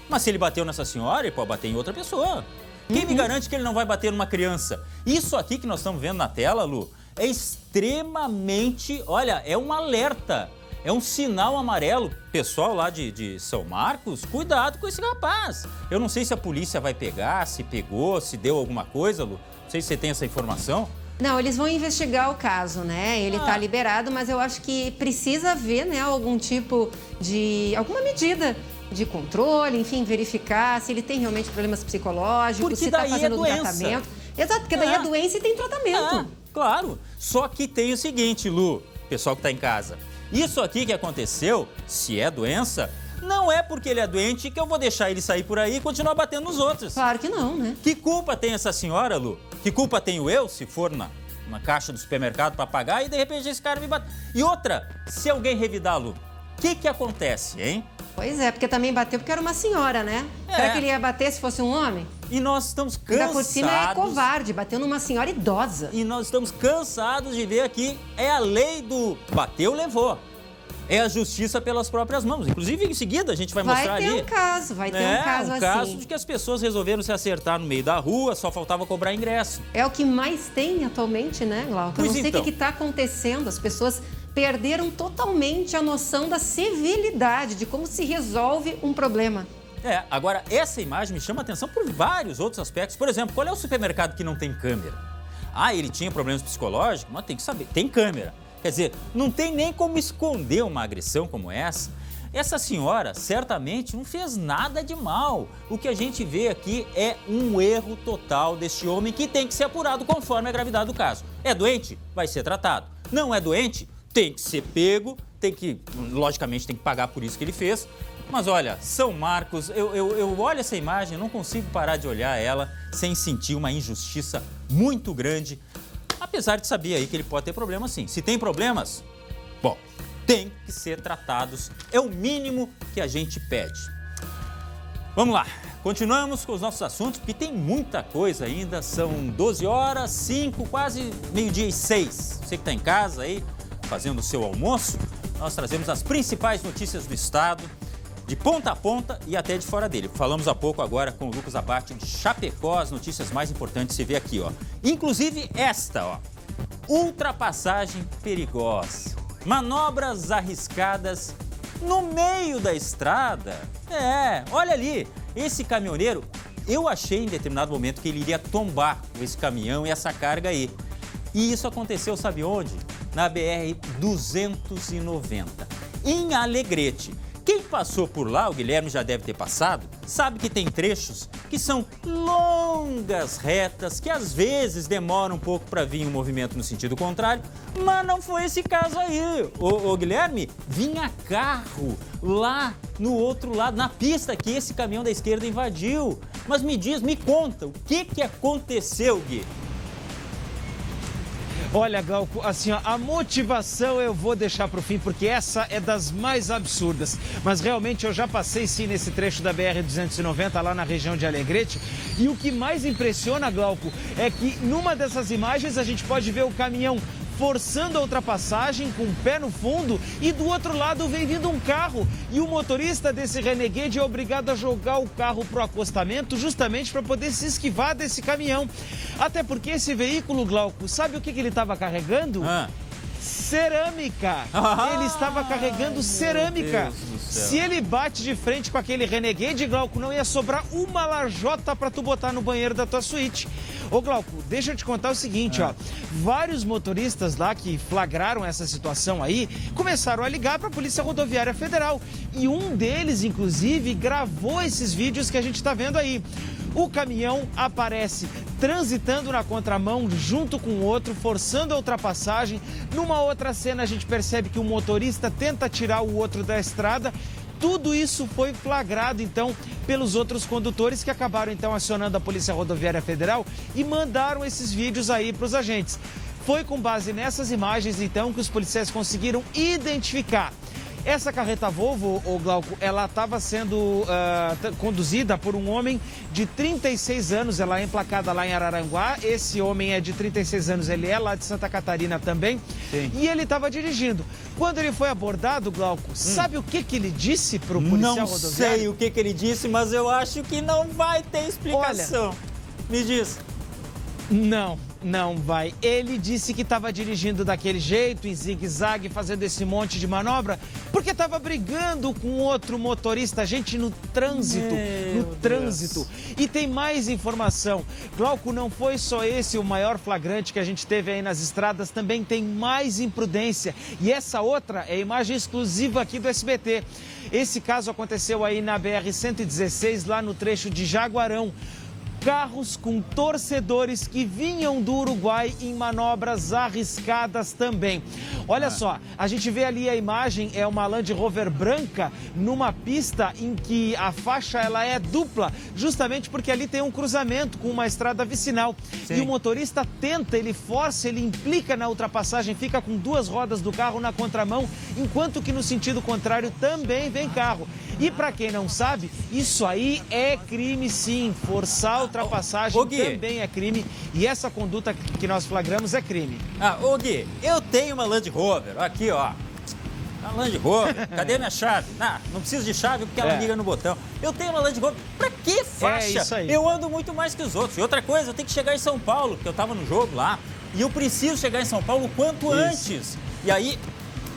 Mas se ele bateu nessa senhora, ele pode bater em outra pessoa. Quem me garante que ele não vai bater numa criança? Isso aqui que nós estamos vendo na tela, Lu, é extremamente, olha, é um alerta. É um sinal amarelo. Pessoal lá de São Marcos, cuidado com esse rapaz. Eu não sei se a polícia vai pegar, se pegou, se deu alguma coisa, Lu. Não sei se você tem essa informação. Não, eles vão investigar o caso, né? Ele tá liberado, mas eu acho que precisa haver, né, algum tipo de... alguma medida de controle, enfim, verificar se ele tem realmente problemas psicológicos, porque se tá fazendo tratamento. Exato, porque daí é doença e tem tratamento. Claro. Só que tem o seguinte, Lu, pessoal que tá em casa. Isso aqui que aconteceu, se é doença, não é porque ele é doente que eu vou deixar ele sair por aí e continuar batendo nos outros. Claro que não, né? Que culpa tem essa senhora, Lu? Que culpa tenho eu se for na caixa do supermercado para pagar e de repente esse cara me bate? E outra, se alguém revidar, Lu, o que acontece, hein? Pois é, porque também bateu porque era uma senhora, né? Será que ele ia bater se fosse um homem? E nós estamos Ainda cansados... por cima é covarde, bateu numa senhora idosa. E nós estamos cansados de ver aqui, é a lei do bateu, levou. É a justiça pelas próprias mãos. Inclusive, em seguida, a gente vai mostrar ali... Vai ter um caso assim. Um caso de que as pessoas resolveram se acertar no meio da rua, só faltava cobrar ingresso. É o que mais tem atualmente, né, Glauco? Eu não sei o que está acontecendo. As pessoas perderam totalmente a noção da civilidade, de como se resolve um problema. Agora, essa imagem me chama a atenção por vários outros aspectos. Por exemplo, qual é o supermercado que não tem câmera? Ele tinha problemas psicológicos, mas tem que saber, tem câmera. Quer dizer, não tem nem como esconder uma agressão como essa. Essa senhora certamente não fez nada de mal. O que a gente vê aqui é um erro total deste homem que tem que ser apurado conforme a gravidade do caso. É doente? Vai ser tratado. Não é doente? Tem que ser pego, logicamente tem que pagar por isso que ele fez. Mas olha, São Marcos, eu olho essa imagem, eu não consigo parar de olhar ela sem sentir uma injustiça muito grande. Apesar de saber aí que ele pode ter problemas, sim. Se tem problemas, bom, tem que ser tratados. É o mínimo que a gente pede. Vamos lá, continuamos com os nossos assuntos, porque tem muita coisa ainda. São 12 horas, 5, quase meio-dia e 6. Você que está em casa aí, fazendo o seu almoço, nós trazemos as principais notícias do estado, de ponta a ponta e até de fora dele. Falamos há pouco agora com o Lucas Abate de Chapecó, as notícias mais importantes você vê aqui, ó. Inclusive esta, ó. Ultrapassagem perigosa. Manobras arriscadas no meio da estrada. Olha ali, esse caminhoneiro, eu achei em determinado momento que ele iria tombar esse caminhão e essa carga aí. E isso aconteceu, sabe onde? Na BR-290, em Alegrete. Quem passou por lá, o Guilherme já deve ter passado, sabe que tem trechos que são longas retas, que às vezes demoram um pouco para vir um movimento no sentido contrário, mas não foi esse caso aí. Ô Guilherme, vinha carro lá no outro lado, na pista que esse caminhão da esquerda invadiu. Mas me conta, o que aconteceu, Gui? Olha, Glauco, assim, ó, a motivação eu vou deixar para o fim, porque essa é das mais absurdas. Mas realmente eu já passei sim nesse trecho da BR-290 lá na região de Alegrete. E o que mais impressiona, Glauco, é que numa dessas imagens a gente pode ver o caminhão forçando a ultrapassagem com o pé no fundo e do outro lado vem vindo um carro e o motorista desse Renegade é obrigado a jogar o carro pro acostamento justamente para poder se esquivar desse caminhão. Até porque esse veículo, Glauco, sabe o que ele estava carregando? Cerâmica. Ele estava carregando cerâmica. Se ele bate de frente com aquele Renegade, Glauco, não ia sobrar uma lajota para tu botar no banheiro da tua suíte. Ô, Glauco, deixa eu te contar o seguinte, ó. Vários motoristas lá que flagraram essa situação aí começaram a ligar para a Polícia Rodoviária Federal. E um deles, inclusive, gravou esses vídeos que a gente está vendo aí. O caminhão aparece transitando na contramão junto com o outro, forçando a ultrapassagem. Numa outra cena, a gente percebe que o motorista tenta tirar o outro da estrada. Tudo isso foi flagrado, então, pelos outros condutores que acabaram, então, acionando a Polícia Rodoviária Federal e mandaram esses vídeos aí para os agentes. Foi com base nessas imagens, então, que os policiais conseguiram identificar. Essa carreta Volvo, o Glauco, ela estava sendo conduzida por um homem de 36 anos, ela é emplacada lá em Araranguá. Esse homem é de 36 anos, ele é lá de Santa Catarina também. Sim. E ele estava dirigindo. Quando ele foi abordado, Glauco, sabe o que ele disse para o policial rodoviário? Não sei o que ele disse, mas eu acho que não vai ter explicação. Olha, me diz. Não vai. Ele disse que estava dirigindo daquele jeito, em zigue-zague, fazendo esse monte de manobra, porque estava brigando com outro motorista, gente, no trânsito. Trânsito. E tem mais informação. Glauco, não foi só esse o maior flagrante que a gente teve aí nas estradas, também tem mais imprudência. E essa outra é imagem exclusiva aqui do SBT. Esse caso aconteceu aí na BR-116, lá no trecho de Jaguarão. Carros com torcedores que vinham do Uruguai em manobras arriscadas também. Olha só, a gente vê ali a imagem, é uma Land Rover branca numa pista em que a faixa ela é dupla, justamente porque ali tem um cruzamento com uma estrada vicinal. Sim. E o motorista tenta, ele força, ele implica na ultrapassagem, fica com duas rodas do carro na contramão, enquanto que no sentido contrário também vem carro. E para quem não sabe, isso aí é crime sim, forçar a ultrapassagem também é crime e essa conduta que nós flagramos é crime. Ô Gui, eu tenho uma Land Rover, aqui ó. A Land Rover, cadê minha chave? Não preciso de chave porque ela liga no botão. Eu tenho uma Land Rover, pra que faixa? Isso aí. Eu ando muito mais que os outros. E outra coisa, eu tenho que chegar em São Paulo, porque eu tava no jogo lá, e eu preciso chegar em São Paulo o quanto antes. E aí,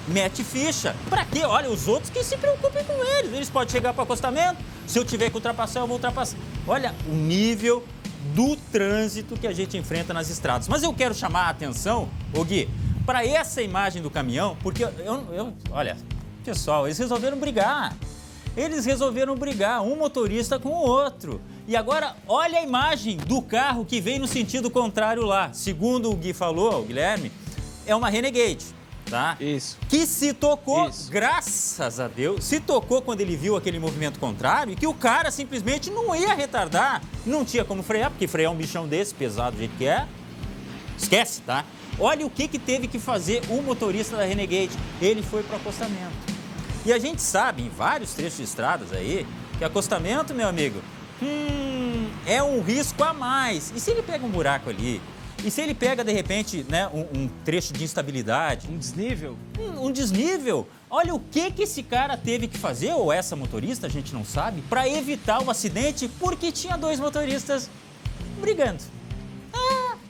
mete ficha. Pra quê? Olha, os outros que se preocupem com eles. Eles podem chegar para o acostamento, se eu tiver que ultrapassar, eu vou ultrapassar. Olha o nível do trânsito que a gente enfrenta nas estradas. Mas eu quero chamar a atenção, ô Gui, para essa imagem do caminhão, porque olha, pessoal, eles resolveram brigar. Eles resolveram brigar, um motorista com o outro. E agora, olha a imagem do carro que vem no sentido contrário lá. Segundo o Gui falou, o Guilherme, é uma Renegade, tá? Isso. Que se tocou, graças a Deus, se tocou quando ele viu aquele movimento contrário e que o cara simplesmente não ia retardar. Não tinha como frear, porque frear um bichão desse, pesado do jeito que é, esquece, tá? Olha o que teve que fazer o motorista da Renegade. Ele foi para o acostamento. E a gente sabe, em vários trechos de estradas aí, que acostamento, meu amigo, é um risco a mais. E se ele pega um buraco ali? E se ele pega, de repente, né, um trecho de instabilidade? Um desnível? Um desnível. Olha o que esse cara teve que fazer, ou essa motorista, a gente não sabe, para evitar o acidente, porque tinha dois motoristas brigando.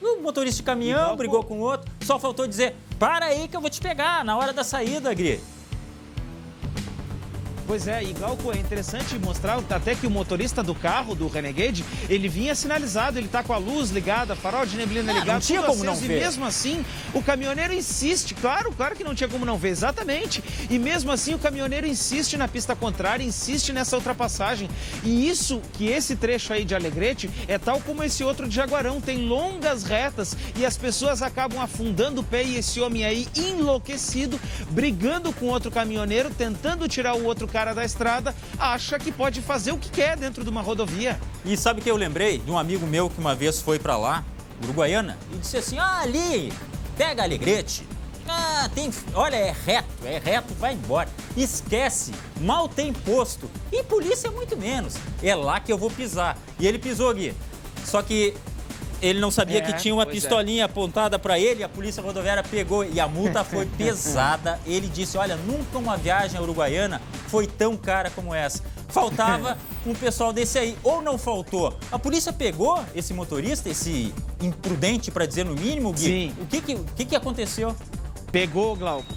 O motorista de caminhão brigou com o outro, só faltou dizer, para aí que eu vou te pegar na hora da saída, Gri. Pois é, e Glauco, é interessante mostrar até que o motorista do carro, do Renegade, ele vinha sinalizado, ele tá com a luz ligada, farol de neblina ligado, não tinha como não ver. E mesmo assim, o caminhoneiro insiste, claro que não tinha como não ver, exatamente. E mesmo assim, o caminhoneiro insiste na pista contrária, insiste nessa ultrapassagem. E isso, que esse trecho aí de Alegrete, é tal como esse outro de Jaguarão, tem longas retas e as pessoas acabam afundando o pé e esse homem aí enlouquecido, brigando com outro caminhoneiro, tentando tirar o outro cara da estrada, acha que pode fazer o que quer dentro de uma rodovia. E sabe que eu lembrei de um amigo meu que uma vez foi pra lá, Uruguaiana, e disse assim, ali, pega Alegrete, olha, é reto, vai embora. Esquece, mal tem posto, e polícia muito menos, é lá que eu vou pisar. E ele pisou, Gui, só que ele não sabia que tinha uma pistolinha apontada para ele, a polícia rodoviária pegou e a multa foi pesada. Ele disse, olha, nunca uma viagem à Uruguaiana foi tão cara como essa. Faltava um pessoal desse aí, ou não faltou. A polícia pegou esse motorista, esse imprudente, para dizer no mínimo, Gui. Sim. O que aconteceu? Pegou, Glauco.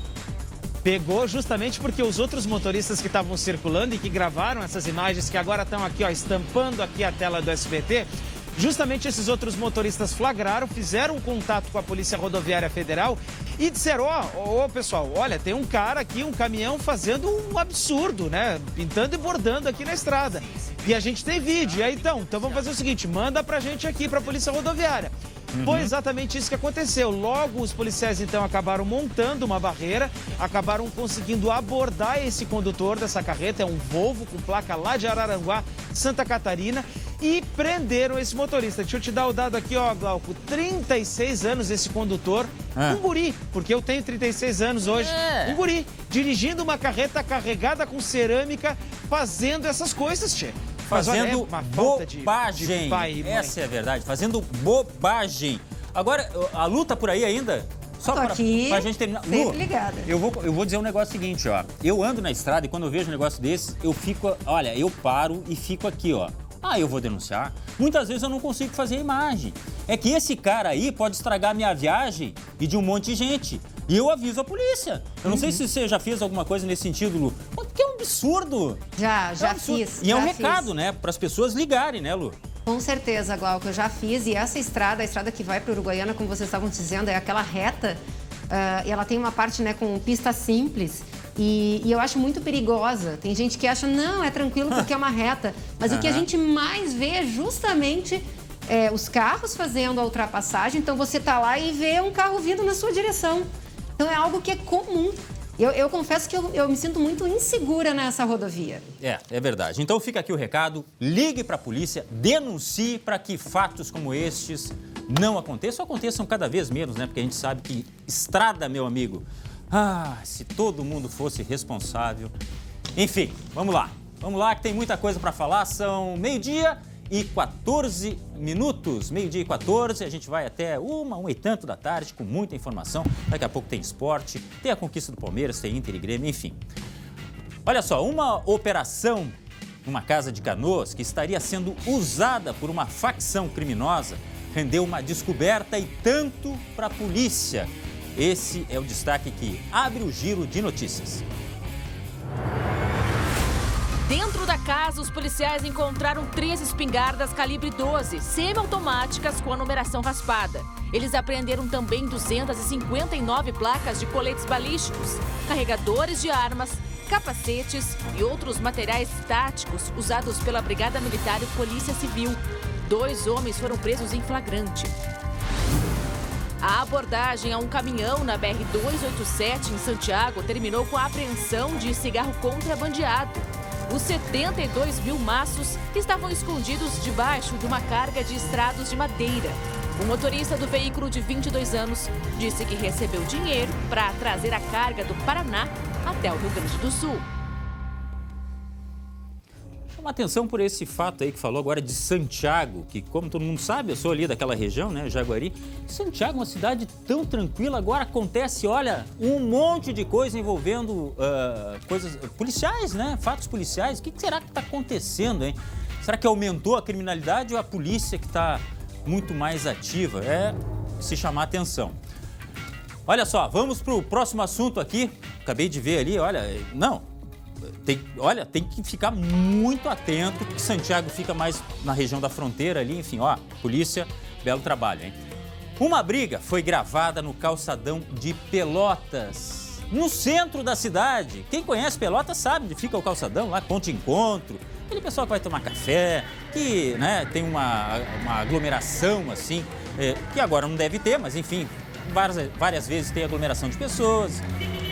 Pegou justamente porque os outros motoristas que estavam circulando e que gravaram essas imagens que agora estão aqui, ó, estampando aqui a tela do SBT, justamente esses outros motoristas flagraram, fizeram um contato com a Polícia Rodoviária Federal e disseram, ó, pessoal, olha, tem um cara aqui, um caminhão fazendo um absurdo, né? Pintando e bordando aqui na estrada. E a gente tem vídeo. E aí, então vamos fazer o seguinte, manda pra gente aqui, pra Polícia Rodoviária. Foi exatamente isso que aconteceu. Logo, os policiais, então, acabaram montando uma barreira, acabaram conseguindo abordar esse condutor dessa carreta, é um Volvo com placa lá de Araranguá, Santa Catarina, e prenderam esse motorista. Deixa eu te dar o dado aqui, ó, Glauco, 36 anos esse condutor, um guri, porque eu tenho 36 anos hoje, um guri, dirigindo uma carreta carregada com cerâmica, fazendo essas coisas, tchê. Fazendo uma falta bobagem. De pai e mãe. Essa é a verdade, fazendo bobagem. Agora, a Lu tá por aí ainda? Só pra gente terminar. Sempre Lu, ligada. eu vou dizer um negócio seguinte, ó. Eu ando na estrada e quando eu vejo um negócio desse, eu fico, olha, eu paro e fico aqui, ó. Eu vou denunciar. Muitas vezes eu não consigo fazer a imagem. É que esse cara aí pode estragar a minha viagem e de um monte de gente. E eu aviso a polícia. Eu não sei se você já fez alguma coisa nesse sentido, Lu. Porque é um absurdo. Já fiz. E é um recado, né? Para as pessoas ligarem, né, Lu? Com certeza, Glauco, eu já fiz. E essa estrada, a estrada que vai para Uruguaiana, como vocês estavam dizendo, é aquela reta. E ela tem uma parte, né, com pista simples. E eu acho muito perigosa. Tem gente que acha, não, é tranquilo porque é uma reta. Mas o que a gente mais vê é justamente os carros fazendo a ultrapassagem. Então você tá lá e vê um carro vindo na sua direção. Então é algo que é comum. Eu confesso que eu me sinto muito insegura nessa rodovia. É verdade. Então fica aqui o recado, ligue para a polícia, denuncie para que fatos como estes não aconteçam, ou aconteçam cada vez menos, né? Porque a gente sabe que estrada, meu amigo, se todo mundo fosse responsável. Enfim, vamos lá que tem muita coisa para falar, são 12:00 14 minutos. Meio-dia e 14, a gente vai até 1h30 da tarde com muita informação. Daqui a pouco tem esporte, tem a conquista do Palmeiras, tem Inter e Grêmio, enfim. Olha só, uma operação numa casa de Canoas que estaria sendo usada por uma facção criminosa rendeu uma descoberta e tanto para a polícia. Esse é o destaque que abre o giro de notícias. Dentro da casa, os policiais encontraram 3 espingardas calibre 12, semiautomáticas com a numeração raspada. Eles apreenderam também 259 placas de coletes balísticos, carregadores de armas, capacetes e outros materiais táticos usados pela Brigada Militar e Polícia Civil. 2 homens foram presos em flagrante. A abordagem a um caminhão na BR-287 em Santiago terminou com a apreensão de cigarro contrabandeado. Os 72 mil maços estavam escondidos debaixo de uma carga de estrados de madeira. O motorista do veículo de 22 anos disse que recebeu dinheiro para trazer a carga do Paraná até o Rio Grande do Sul. Chama atenção por esse fato aí que falou agora de Santiago, que como todo mundo sabe, eu sou ali daquela região, né, Jaguari. Santiago é uma cidade tão tranquila, agora acontece, olha, um monte de coisa envolvendo coisas policiais, né, fatos policiais. O que será que está acontecendo, hein? Será que aumentou a criminalidade ou a polícia que está muito mais ativa? É se chamar atenção. Olha só, vamos para o próximo assunto aqui. Acabei de ver ali, olha, tem que ficar muito atento, porque Santiago fica mais na região da fronteira ali, enfim, ó, polícia, belo trabalho, hein? Uma briga foi gravada no calçadão de Pelotas, no centro da cidade. Quem conhece Pelotas sabe onde fica o calçadão, lá, ponto de encontro, aquele pessoal que vai tomar café, que, né, tem uma aglomeração, assim, que agora não deve ter, mas enfim, várias vezes tem aglomeração de pessoas.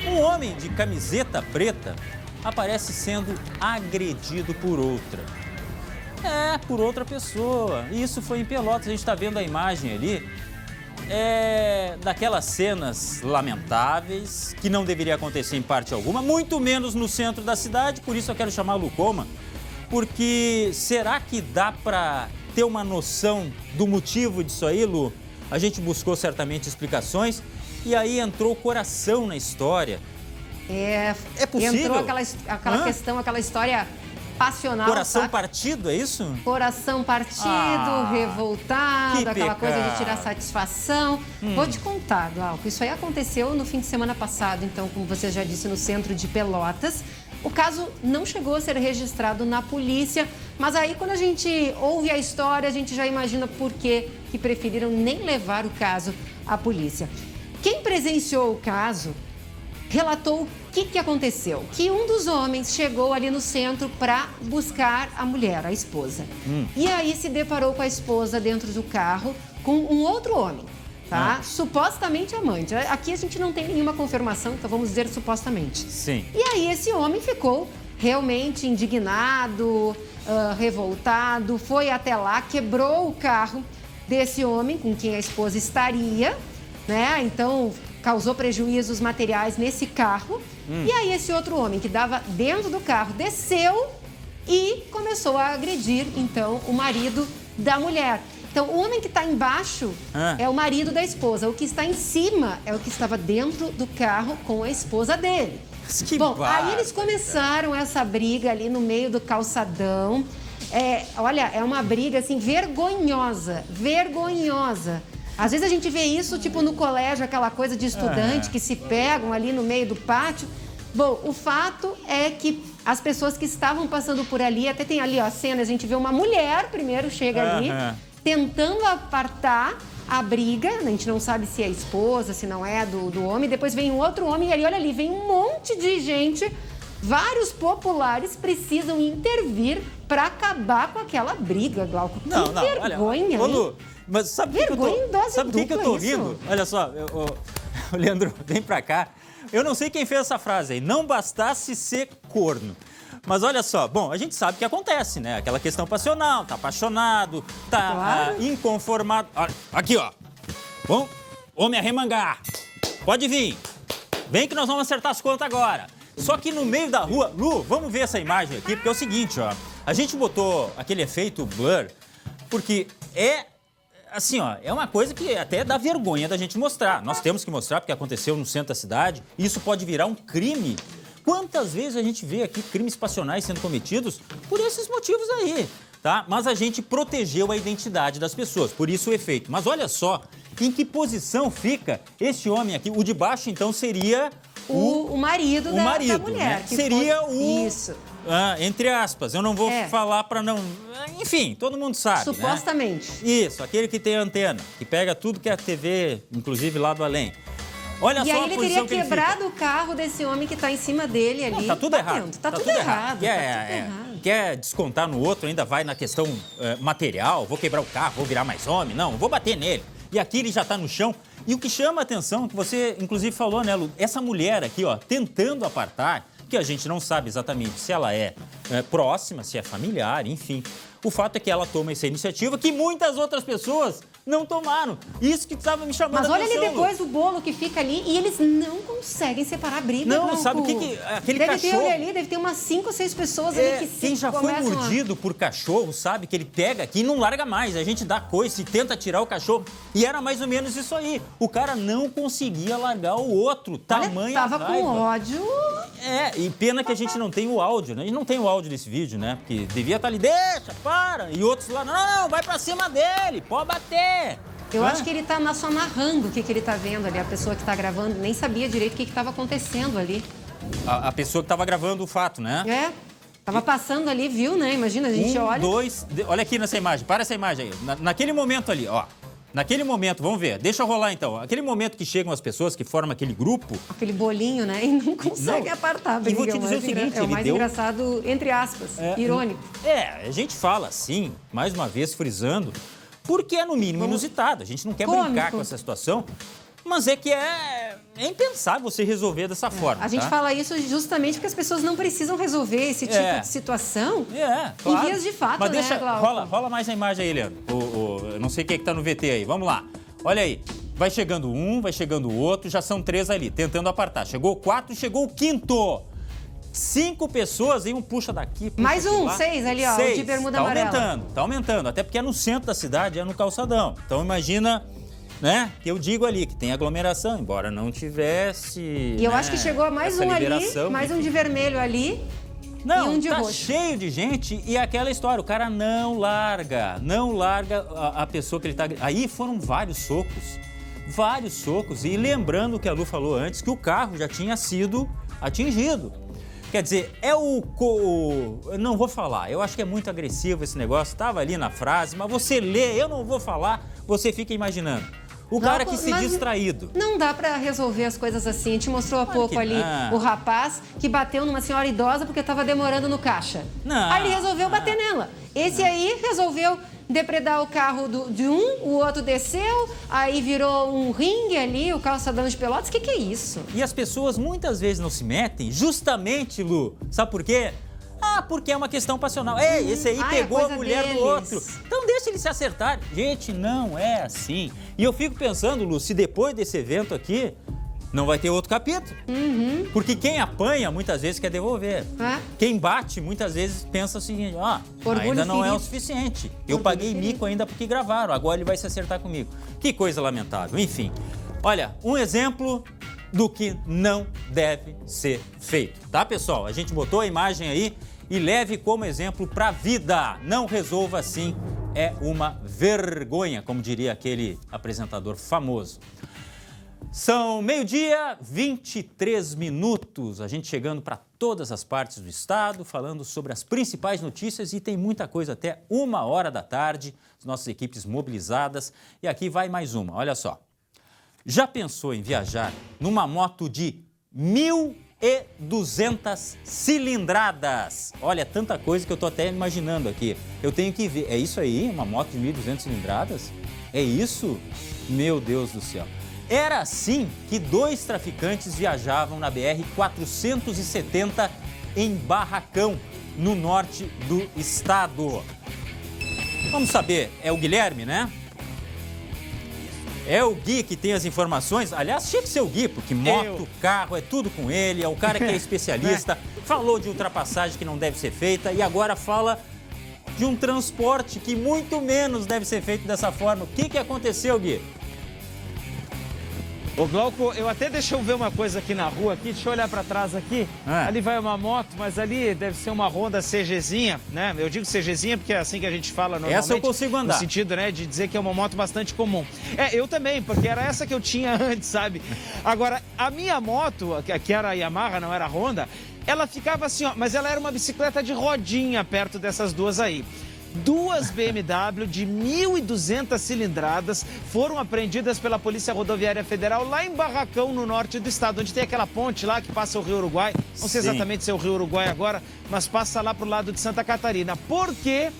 Um homem de camiseta preta aparece sendo agredido por outra. Por outra pessoa. Isso foi em Pelotas, a gente está vendo a imagem ali. Daquelas cenas lamentáveis, que não deveria acontecer em parte alguma, muito menos no centro da cidade, por isso eu quero chamar Lu Coma, porque será que dá para ter uma noção do motivo disso aí, Lu? A gente buscou certamente explicações e aí entrou o coração na história. É possível? Entrou aquela questão, aquela história passional. Coração sabe? Partido, é isso? Coração partido, revoltado, aquela coisa de tirar satisfação. Vou te contar, Glauco, isso aí aconteceu no fim de semana passado, então, como você já disse, no centro de Pelotas. O caso não chegou a ser registrado na polícia, mas aí quando a gente ouve a história, a gente já imagina por que preferiram nem levar o caso à polícia. Quem presenciou o caso relatou o que aconteceu. Que um dos homens chegou ali no centro para buscar a mulher, a esposa. E aí se deparou com a esposa dentro do carro com um outro homem, tá? Supostamente amante. Aqui a gente não tem nenhuma confirmação, então vamos dizer supostamente. Sim. E aí esse homem ficou realmente indignado, revoltado, foi até lá, quebrou o carro desse homem com quem a esposa estaria, né? Então causou prejuízos materiais nesse carro. E aí esse outro homem que estava dentro do carro desceu e começou a agredir, então, o marido da mulher. Então, o homem que está embaixo é o marido da esposa. O que está em cima é o que estava dentro do carro com a esposa dele. Bom, aí eles começaram essa briga ali no meio do calçadão. Olha, é uma briga, assim, vergonhosa. Às vezes a gente vê isso, tipo, no colégio, aquela coisa de estudante que se pegam ali no meio do pátio. Bom, o fato é que as pessoas que estavam passando por ali, até tem ali ó, a cena, a gente vê uma mulher primeiro, chega ali, tentando apartar a briga, a gente não sabe se é esposa, se não é do homem, depois vem um outro homem e ali, olha ali, vem um monte de gente, vários populares precisam intervir para acabar com aquela briga, Glauco. Que vergonha, olha, Lu, mas sabe o que eu tô rindo? Olha só, Leandro, vem pra cá. Eu não sei quem fez essa frase aí, não bastasse ser corno. Mas olha só, bom, a gente sabe o que acontece, né? Aquela questão passional, tá apaixonado, tá inconformado. Aqui, ó. Bom, homem arremangar. Pode vir. Vem que nós vamos acertar as contas agora. Só que no meio da rua... Lu, vamos ver essa imagem aqui, porque é o seguinte, ó. A gente botou aquele efeito blur porque assim, ó, é uma coisa que até dá vergonha da gente mostrar. Nós temos que mostrar porque aconteceu no centro da cidade e isso pode virar um crime. Quantas vezes a gente vê aqui crimes passionais sendo cometidos por esses motivos aí, tá? Mas a gente protegeu a identidade das pessoas, por isso o efeito. Mas olha só, em que posição fica esse homem aqui? O de baixo, então, seria o marido da mulher. Né? Seria Isso. Entre aspas, eu não vou falar para não... Enfim, todo mundo sabe, supostamente. Né? Isso, aquele que tem antena, que pega tudo que é a TV, inclusive lá do além. Olha só a posição que ele fica. E aí ele teria quebrado o carro desse homem que está em cima dele ali. Não, tá tudo errado. Tá tudo errado. Quer descontar no outro, ainda vai na questão material, vou quebrar o carro, vou virar mais homem. Não, vou bater nele. E aqui ele já está no chão. E o que chama a atenção, que você inclusive falou, né, Lu? Essa mulher aqui, ó, tentando apartar, que a gente não sabe exatamente se ela é próxima, se é familiar, enfim. O fato é que ela toma essa iniciativa que muitas outras pessoas não tomaram. Isso que estava me chamando a atenção. Mas olha ali depois o bolo que fica ali e eles não conseguem separar a briga. Não, sabe o que aquele deve cachorro... Deve ter ali, deve ter umas 5 ou 6 pessoas ali que quem já foi mordido por cachorro, sabe? Que ele pega aqui e não larga mais. A gente dá coice e tenta tirar o cachorro. E era mais ou menos isso aí. O cara não conseguia largar o outro. Tamanha raiva. Tava com ódio. E pena que a gente não tem o áudio, né? A gente não tem o áudio desse vídeo, né? Porque devia estar ali, deixa, para. E outros lá, não, vai pra cima dele, pode bater. Eu acho que ele tá só narrando o que ele tá vendo ali. A pessoa que tá gravando nem sabia direito o que estava acontecendo ali. A pessoa que tava gravando o fato, né? Tava passando ali, viu, né? Imagina, a gente olha... Olha aqui nessa imagem, para essa imagem aí. Naquele momento ali, ó. Naquele momento, vamos ver, deixa eu rolar então. Aquele momento que chegam as pessoas que formam aquele grupo... Aquele bolinho, né? E não consegue apartar. E vou te dizer o seguinte, é o mais engraçado, entre aspas, irônico. A gente fala assim, mais uma vez frisando, porque é no mínimo inusitado. A gente não quer brincar com essa situação, mas é que é impensável você resolver dessa forma. A gente fala isso justamente porque as pessoas não precisam resolver esse tipo de situação claro. em vias de fato, mas deixa, Glauco? rola mais a imagem aí, Leandro. Eu não sei quem é que tá no VT aí. Vamos lá. Olha aí. Vai chegando um, vai chegando o outro, já são 3 ali, tentando apartar. Chegou o 4, chegou o 5º. 5 pessoas, aí um puxa daqui, puxa mais um, 6 ali, ó, 6. De bermuda amarela. Tá aumentando. Até porque é no centro da cidade, é no calçadão. Então imagina... Né? Que eu digo ali que tem aglomeração, embora não tivesse. E eu acho que chegou mais um ali, mais um de vermelho ali. Não, e um de tá roxo. Cheio de gente e aquela história, o cara não larga a pessoa que ele tá... Aí foram vários socos. E lembrando o que a Lu falou antes, que o carro já tinha sido atingido. Quer dizer, eu não vou falar, eu acho que é muito agressivo esse negócio, estava ali na frase, mas você lê, eu não vou falar, você fica imaginando. O cara que se distraído. Não dá pra resolver as coisas assim. A gente mostrou há pouco ali o rapaz que bateu numa senhora idosa porque estava demorando no caixa. Aí ele resolveu bater nela. Esse aí resolveu depredar o carro de um, o outro desceu, aí virou um ringue ali, o calçadão de Pelotas. O que é isso? E as pessoas muitas vezes não se metem, justamente, Lu, sabe por quê? Porque é uma questão passional. Esse aí pegou a mulher do outro. Então deixa eles se acertarem. Gente, não é assim. E eu fico pensando, Lu, se depois desse evento aqui, não vai ter outro capítulo. Porque quem apanha, muitas vezes, quer devolver. Quem bate, muitas vezes, pensa o seguinte, ainda não é o suficiente. Eu paguei mico ainda porque gravaram, agora ele vai se acertar comigo. Que coisa lamentável. Enfim, olha, um exemplo do que não deve ser feito. Tá, pessoal? A gente botou a imagem aí e leve como exemplo para a vida. Não resolva assim. É uma vergonha, como diria aquele apresentador famoso. São 12h, 23 minutos. A gente chegando para todas as partes do estado, falando sobre as principais notícias e tem muita coisa até 1h da tarde. As nossas equipes mobilizadas. E aqui vai mais uma, olha só. Já pensou em viajar numa moto de 1.200 cilindradas? Olha, tanta coisa que eu tô até imaginando aqui. Eu tenho que ver. É isso aí? Uma moto de 1.200 cilindradas? É isso? Meu Deus do céu. Era assim que 2 traficantes viajavam na BR-470 em Barracão, no norte do estado. Vamos saber, é o Guilherme, né? É o Gui que tem as informações. Aliás, tinha que ser o Gui, porque moto, carro, é tudo com ele. É o cara que é especialista. Falou de ultrapassagem que não deve ser feita e agora fala de um transporte que muito menos deve ser feito dessa forma. O que aconteceu, Gui? Ô, Glauco, deixa eu ver uma coisa aqui na rua, deixa eu olhar para trás aqui. Ali vai uma moto, mas ali deve ser uma Honda CGzinha, né? Eu digo CGzinha porque é assim que a gente fala normalmente. Essa eu consigo andar. No sentido, né, de dizer que é uma moto bastante comum. Eu também, porque era essa que eu tinha antes, sabe? Agora, a minha moto, que era a Yamaha, não era a Honda, ela ficava assim, ó, mas ela era uma bicicleta de rodinha perto dessas duas aí. Duas BMW de 1.200 cilindradas foram apreendidas pela Polícia Rodoviária Federal lá em Barracão, no norte do estado, onde tem aquela ponte lá que passa o Rio Uruguai. Não sei exatamente se é o Rio Uruguai agora, mas passa lá pro lado de Santa Catarina. Por quê?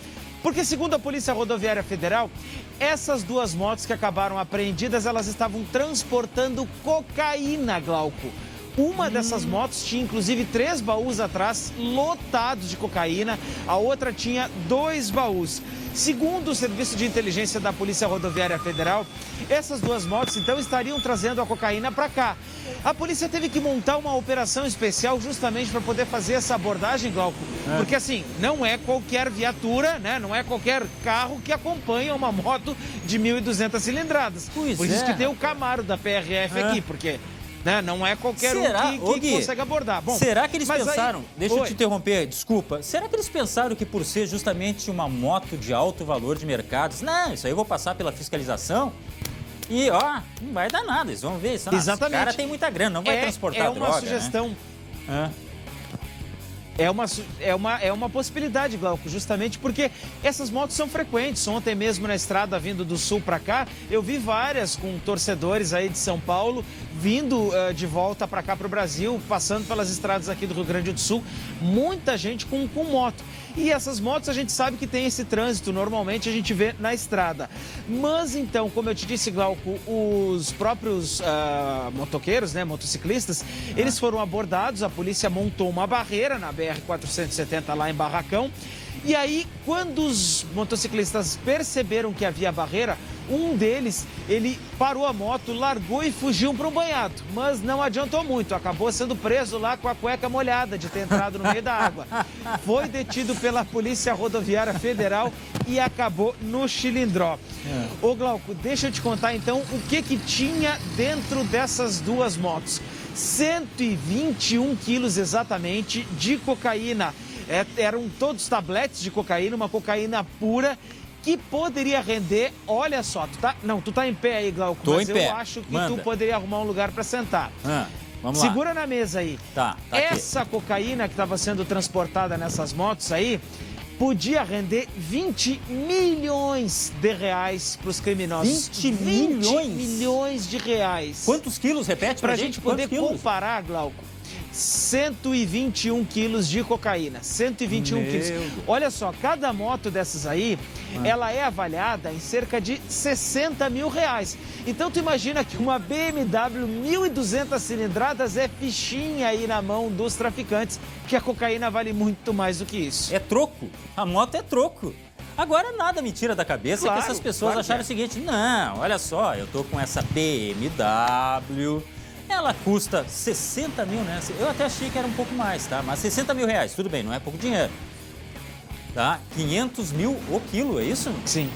Porque, segundo a Polícia Rodoviária Federal, essas duas motos que acabaram apreendidas, elas estavam transportando cocaína, Glauco. Uma dessas motos tinha, inclusive, 3 baús atrás, lotados de cocaína. A outra tinha 2 baús. Segundo o Serviço de Inteligência da Polícia Rodoviária Federal, essas duas motos, então, estariam trazendo a cocaína para cá. A polícia teve que montar uma operação especial justamente para poder fazer essa abordagem, Glauco. Porque, assim, não é qualquer viatura, né? Não é qualquer carro que acompanha uma moto de 1.200 cilindradas. Por isso que tem o Camaro da PRF aqui, porque... né? Não é qualquer um que consegue abordar. Bom, será que eles pensaram, aí... deixa eu te interromper, desculpa, será que eles pensaram que por ser justamente uma moto de alto valor de mercado, não, isso aí eu vou passar pela fiscalização e, ó, não vai dar nada, eles vão ver. Exatamente. Esse cara tem muita grana, não vai transportar droga, uma sugestão. Né? É uma possibilidade, Glauco, justamente porque essas motos são frequentes. Ontem mesmo na estrada vindo do sul para cá, eu vi várias com torcedores aí de São Paulo vindo de volta para cá para o Brasil, passando pelas estradas aqui do Rio Grande do Sul. Muita gente com moto. E essas motos a gente sabe que tem esse trânsito, normalmente a gente vê na estrada. Mas então, como eu te disse, Glauco, os próprios motoqueiros, né, motociclistas, eles foram abordados, a polícia montou uma barreira na BR-470 lá em Barracão. E aí, quando os motociclistas perceberam que havia barreira, um deles, ele parou a moto, largou e fugiu para um banhado. Mas não adiantou muito, acabou sendo preso lá com a cueca molhada de ter entrado no meio da água. Foi detido pela Polícia Rodoviária Federal e acabou no Chilindró. Ô Glauco, deixa eu te contar então o que tinha dentro dessas duas motos. 121 quilos exatamente de cocaína. Eram todos tabletes de cocaína, uma cocaína pura que poderia render, olha só, tu tá em pé aí, Glauco, mas eu acho que tu poderia arrumar um lugar para sentar. Vamos lá. Segura na mesa aí. Tá essa aqui. Cocaína que estava sendo transportada nessas motos aí, podia render 20 milhões de reais para os criminosos. 20 milhões? 20 milhões de reais. Quantos quilos? Repete pra gente. Pra gente poder comparar, Glauco. 121 quilos de cocaína, 121 quilos. Olha só, cada moto dessas aí, ela é avaliada em cerca de 60 mil reais. Então tu imagina que uma BMW 1.200 cilindradas é fichinha aí na mão dos traficantes, que a cocaína vale muito mais do que isso. É troco, a moto é troco. Agora nada me tira da cabeça que essas pessoas acharam o seguinte, não, olha só, eu tô com essa BMW... Ela custa 60 mil, né? Eu até achei que era um pouco mais, tá? Mas 60 mil reais, tudo bem, não é pouco dinheiro. Tá? 500 mil o quilo, é isso? Sim.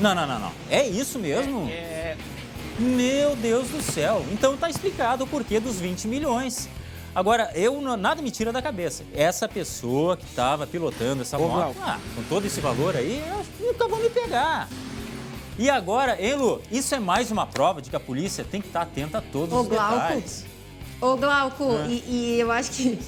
Não. É isso mesmo? Meu Deus do céu. Então tá explicado o porquê dos 20 milhões. Agora, nada me tira da cabeça. Essa pessoa que estava pilotando essa moto, com todo esse valor aí, nunca vão me pegar. E agora, hein, Lu, isso é mais uma prova de que a polícia tem que estar atenta a todos os detalhes. Ô, Glauco, e eu acho que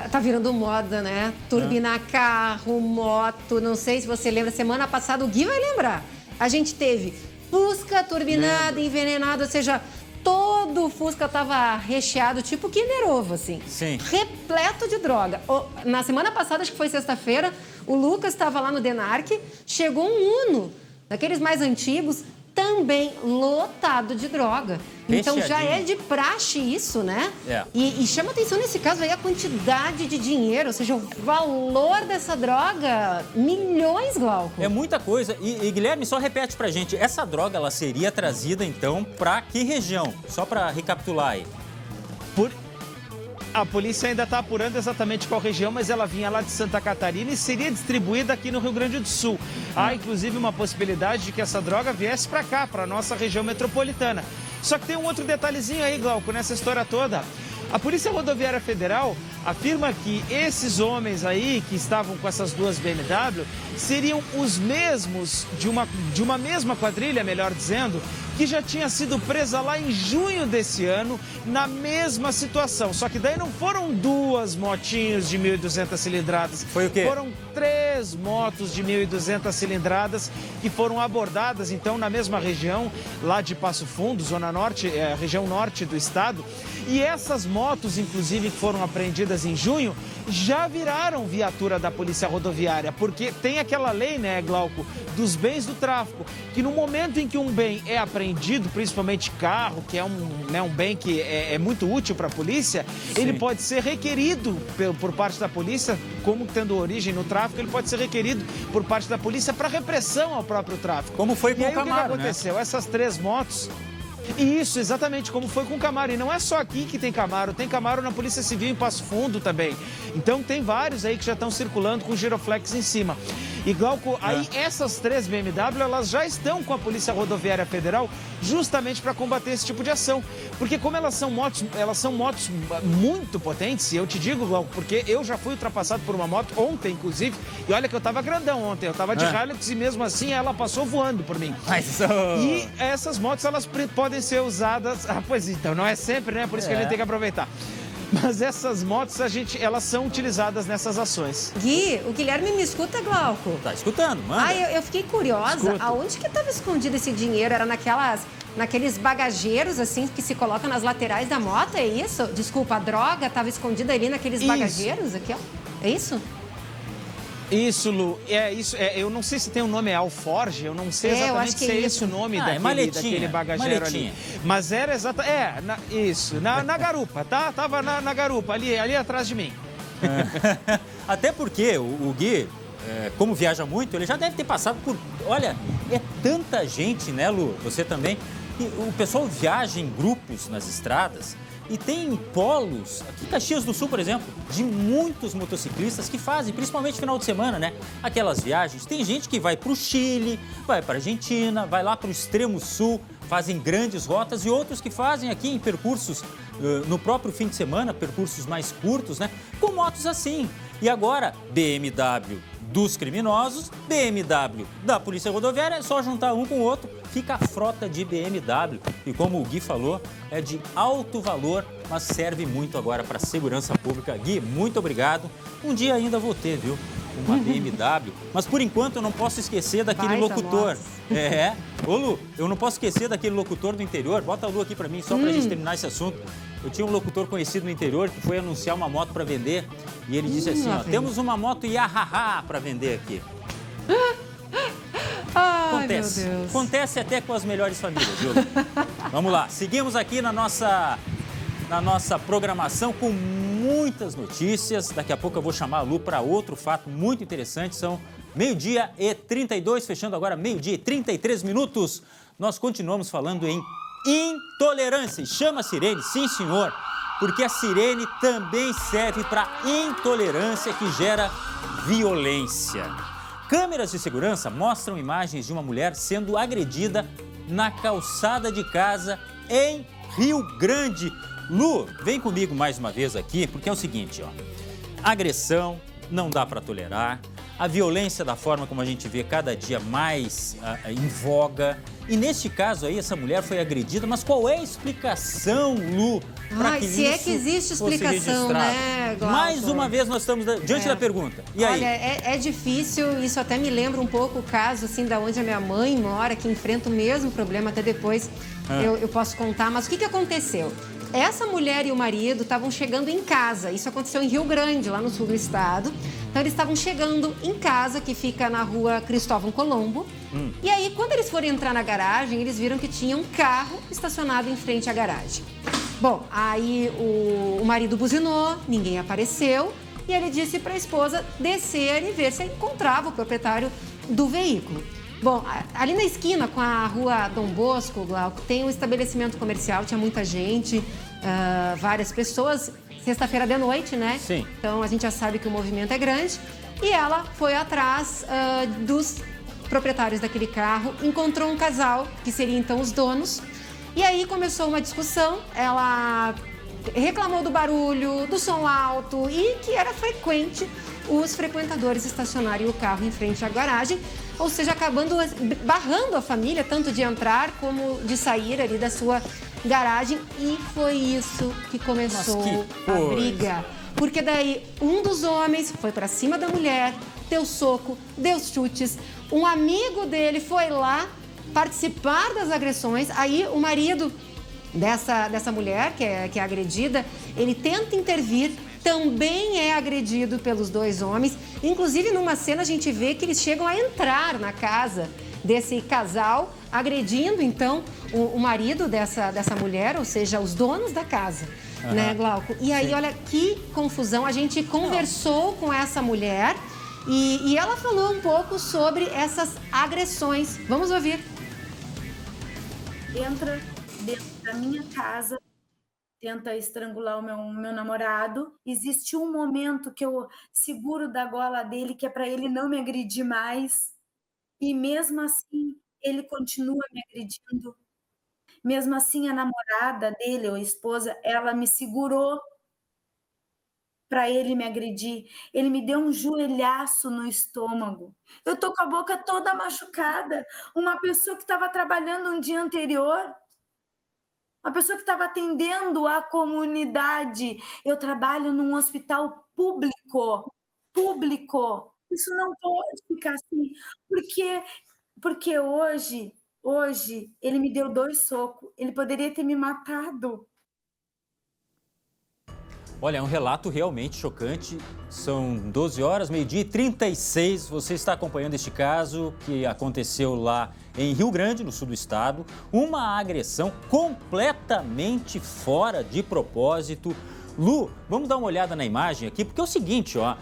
tá virando moda, né? Turbinar carro, moto, não sei se você lembra, semana passada o Gui vai lembrar. A gente teve Fusca turbinada, envenenada, ou seja, todo o Fusca tava recheado, tipo Kinder Ovo, assim. Sim. Repleto de droga. Na semana passada, acho que foi sexta-feira, o Lucas estava lá no Denarc, chegou um Uno, daqueles mais antigos, também lotado de droga. Então já é de praxe isso, né? E chama atenção nesse caso aí a quantidade de dinheiro, ou seja, o valor dessa droga, milhões, Glauco. É muita coisa. E Guilherme, só repete pra gente, essa droga ela seria trazida então pra que região? Só pra recapitular aí. A polícia ainda está apurando exatamente qual região, mas ela vinha lá de Santa Catarina e seria distribuída aqui no Rio Grande do Sul. Há, inclusive, uma possibilidade de que essa droga viesse para cá, para a nossa região metropolitana. Só que tem um outro detalhezinho aí, Glauco, nessa história toda. A Polícia Rodoviária Federal afirma que esses homens aí que estavam com essas duas BMW seriam os mesmos de uma mesma quadrilha, melhor dizendo, que já tinha sido presa lá em junho desse ano na mesma situação. Só que daí não foram duas motinhos de 1.200 cilindradas. Foi o quê? Foram 3 motos de 1.200 cilindradas que foram abordadas, então, na mesma região, lá de Passo Fundo, Zona Norte, região norte do estado. E essas motos, inclusive, que foram apreendidas em junho, já viraram viatura da Polícia Rodoviária, porque tem aquela lei, né, Glauco, dos bens do tráfico, que no momento em que um bem é apreendido, principalmente carro, que é um bem que é muito útil para a polícia, sim, ele pode ser requerido por parte da polícia, como tendo origem no tráfico, ele pode ser requerido por parte da polícia para repressão ao próprio tráfico. Como foi com o Camaro, o que aconteceu? Né? Essas 3 motos... Isso, exatamente, como foi com o Camaro. E não é só aqui que tem Camaro na Polícia Civil em Passo Fundo também. Então tem vários aí que já estão circulando com giroflex em cima. E, Glauco, aí essas 3 BMW, elas já estão com a Polícia Rodoviária Federal justamente para combater esse tipo de ação. Porque como elas são motos muito potentes, e eu te digo, Glauco, porque eu já fui ultrapassado por uma moto ontem, inclusive, e olha que eu tava grandão ontem, eu tava de Hilux e mesmo assim ela passou voando por mim. E essas motos, elas podem ser usadas... Ah, pois então, não é sempre, né? Por isso que a gente tem que aproveitar. Mas essas motos, elas são utilizadas nessas ações. Gui, o Guilherme me escuta, Glauco? Tá escutando, manda. Ah, eu fiquei curiosa. Escuta. Aonde que estava escondido esse dinheiro? Era naqueles bagageiros, assim, que se colocam nas laterais da moto, é isso? Desculpa, a droga estava escondida ali naqueles bagageiros aqui, ó? É isso? Isso, Lu. Eu não sei se tem o nome Alforge, eu não sei exatamente se é esse o nome daquele bagageiro ali. Mas era exatamente... na garupa, tá? Tava na garupa, ali atrás de mim. Até porque o Gui, como viaja muito, ele já deve ter passado por... Olha, é tanta gente, né, Lu? Você também. E o pessoal viaja em grupos nas estradas. E tem polos, aqui em Caxias do Sul, por exemplo, de muitos motociclistas que fazem, principalmente final de semana, né? Aquelas viagens. Tem gente que vai para o Chile, vai para a Argentina, vai lá para o extremo sul, fazem grandes rotas, e outros que fazem aqui em percursos no próprio fim de semana, percursos mais curtos, né? Com motos assim. E agora, BMW dos criminosos, BMW da Polícia Rodoviária, é só juntar um com o outro, fica a frota de BMW. E como o Gui falou, é de alto valor, mas serve muito agora para a segurança pública. Gui, muito obrigado. Um dia ainda vou ter, viu? Uma BMW. Mas por enquanto eu não posso esquecer daquele locutor. Ô Lu, eu não posso esquecer daquele locutor do interior. Bota a Lu aqui para mim, só para a gente terminar esse assunto. Eu tinha um locutor conhecido no interior que foi anunciar uma moto para vender. E ele disse assim, ó, temos uma moto Yamaha para vender aqui. Acontece. Meu Deus. Acontece até com as melhores famílias, viu? Vamos lá, seguimos aqui na nossa programação com muitas notícias. Daqui a pouco eu vou chamar a Lu para outro fato muito interessante. São 12h32, fechando agora 12h33. Nós continuamos falando em intolerância. E chama a sirene, sim senhor, porque a sirene também serve para intolerância que gera violência. Câmeras de segurança mostram imagens de uma mulher sendo agredida na calçada de casa em Rio Grande. Lu, vem comigo mais uma vez aqui, porque é o seguinte, ó. Agressão não dá para tolerar. A violência da forma como a gente vê cada dia mais em voga. E neste caso aí, essa mulher foi agredida, mas qual é a explicação, Lu, para que se é que existe explicação, né, Glauco? Mais uma vez nós estamos diante da pergunta. E aí? Olha, é difícil, isso até me lembra um pouco o caso, assim, da onde a minha mãe mora, que enfrenta o mesmo problema, até depois eu posso contar. Mas o que aconteceu? Essa mulher e o marido estavam chegando em casa. Isso aconteceu em Rio Grande, lá no sul do estado. Então, eles estavam chegando em casa, que fica na rua Cristóvão Colombo. E aí, quando eles foram entrar na garagem, eles viram que tinha um carro estacionado em frente à garagem. Bom, aí o marido buzinou, ninguém apareceu. E ele disse para a esposa descer e ver se encontrava o proprietário do veículo. Bom, ali na esquina com a rua Dom Bosco, Glauco, tem um estabelecimento comercial, tinha muita gente, várias pessoas. Sexta-feira de noite, né? Sim. Então a gente já sabe que o movimento é grande. E ela foi atrás dos proprietários daquele carro, encontrou um casal, que seria então os donos. E aí começou uma discussão, ela reclamou do barulho, do som alto e que era frequente os frequentadores estacionarem o carro em frente à garagem, ou seja, acabando barrando a família, tanto de entrar como de sair ali da sua garagem. E foi isso que começou a briga. Porque daí um dos homens foi para cima da mulher, deu soco, deu chutes. Um amigo dele foi lá participar das agressões. Aí o marido dessa mulher, que é agredida, ele tenta intervir, também é agredido pelos dois homens. Inclusive, numa cena, a gente vê que eles chegam a entrar na casa desse casal, agredindo, então, o marido dessa mulher, ou seja, os donos da casa, né, Glauco? E aí, olha que confusão. A gente conversou com essa mulher e ela falou um pouco sobre essas agressões. Vamos ouvir. Entra dentro da minha casa, tenta estrangular o meu namorado. Existe um momento que eu seguro da gola dele, que é para ele não me agredir mais. E mesmo assim, ele continua me agredindo. Mesmo assim, a namorada dele, ou a esposa, ela me segurou para ele me agredir. Ele me deu um joelhaço no estômago. Eu tô com a boca toda machucada. Uma pessoa que estava trabalhando um dia anterior, uma pessoa que estava atendendo a comunidade. Eu trabalho num hospital público. Isso não pode ficar assim, porque hoje ele me deu 2 socos, ele poderia ter me matado. Olha, é um relato realmente chocante. São 12 horas, meio-dia e 36. Você está acompanhando este caso que aconteceu lá em Rio Grande, no sul do estado. Uma agressão completamente fora de propósito. Lu, vamos dar uma olhada na imagem aqui, porque é o seguinte, ó.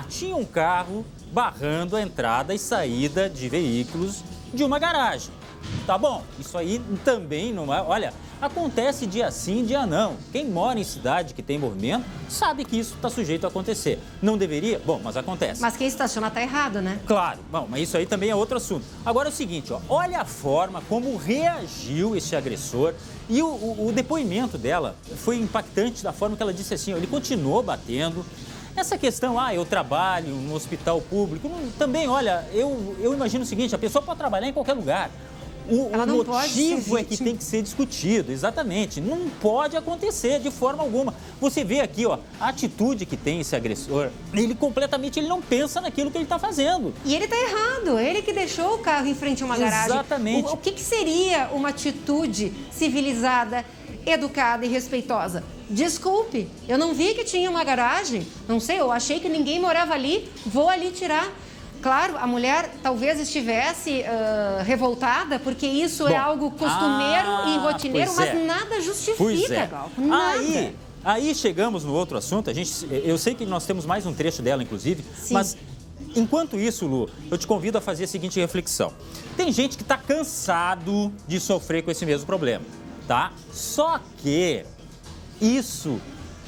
Tinha um carro barrando a entrada e saída de veículos de uma garagem. Tá bom, isso aí também não é... Olha, acontece dia sim, dia não. Quem mora em cidade que tem movimento sabe que isso está sujeito a acontecer. Não deveria? Bom, mas acontece. Mas quem estaciona está errado, né? Claro. Bom, mas isso aí também é outro assunto. Agora é o seguinte, ó. Olha a forma como reagiu esse agressor. E o depoimento dela foi impactante da forma que ela disse assim, ó, ele continuou batendo. Essa questão, eu trabalho no hospital público, também, olha, eu imagino o seguinte, a pessoa pode trabalhar em qualquer lugar. O motivo é que tem que ser discutido, exatamente. Não pode acontecer de forma alguma. Você vê aqui, ó, a atitude que tem esse agressor, ele não pensa naquilo que ele está fazendo. E ele está errado, ele que deixou o carro em frente a uma garagem. Exatamente. O que seria uma atitude civilizada, educada e respeitosa? Desculpe, eu não vi que tinha uma garagem, não sei, eu achei que ninguém morava ali, vou ali tirar. Claro, a mulher talvez estivesse revoltada, porque isso é algo costumeiro e rotineiro, mas nada justifica, Glauco, nada. Aí chegamos no outro assunto, eu sei que nós temos mais um trecho dela, inclusive, sim. Mas enquanto isso, Lu, eu te convido a fazer a seguinte reflexão. Tem gente que está cansado de sofrer com esse mesmo problema, tá? Só que isso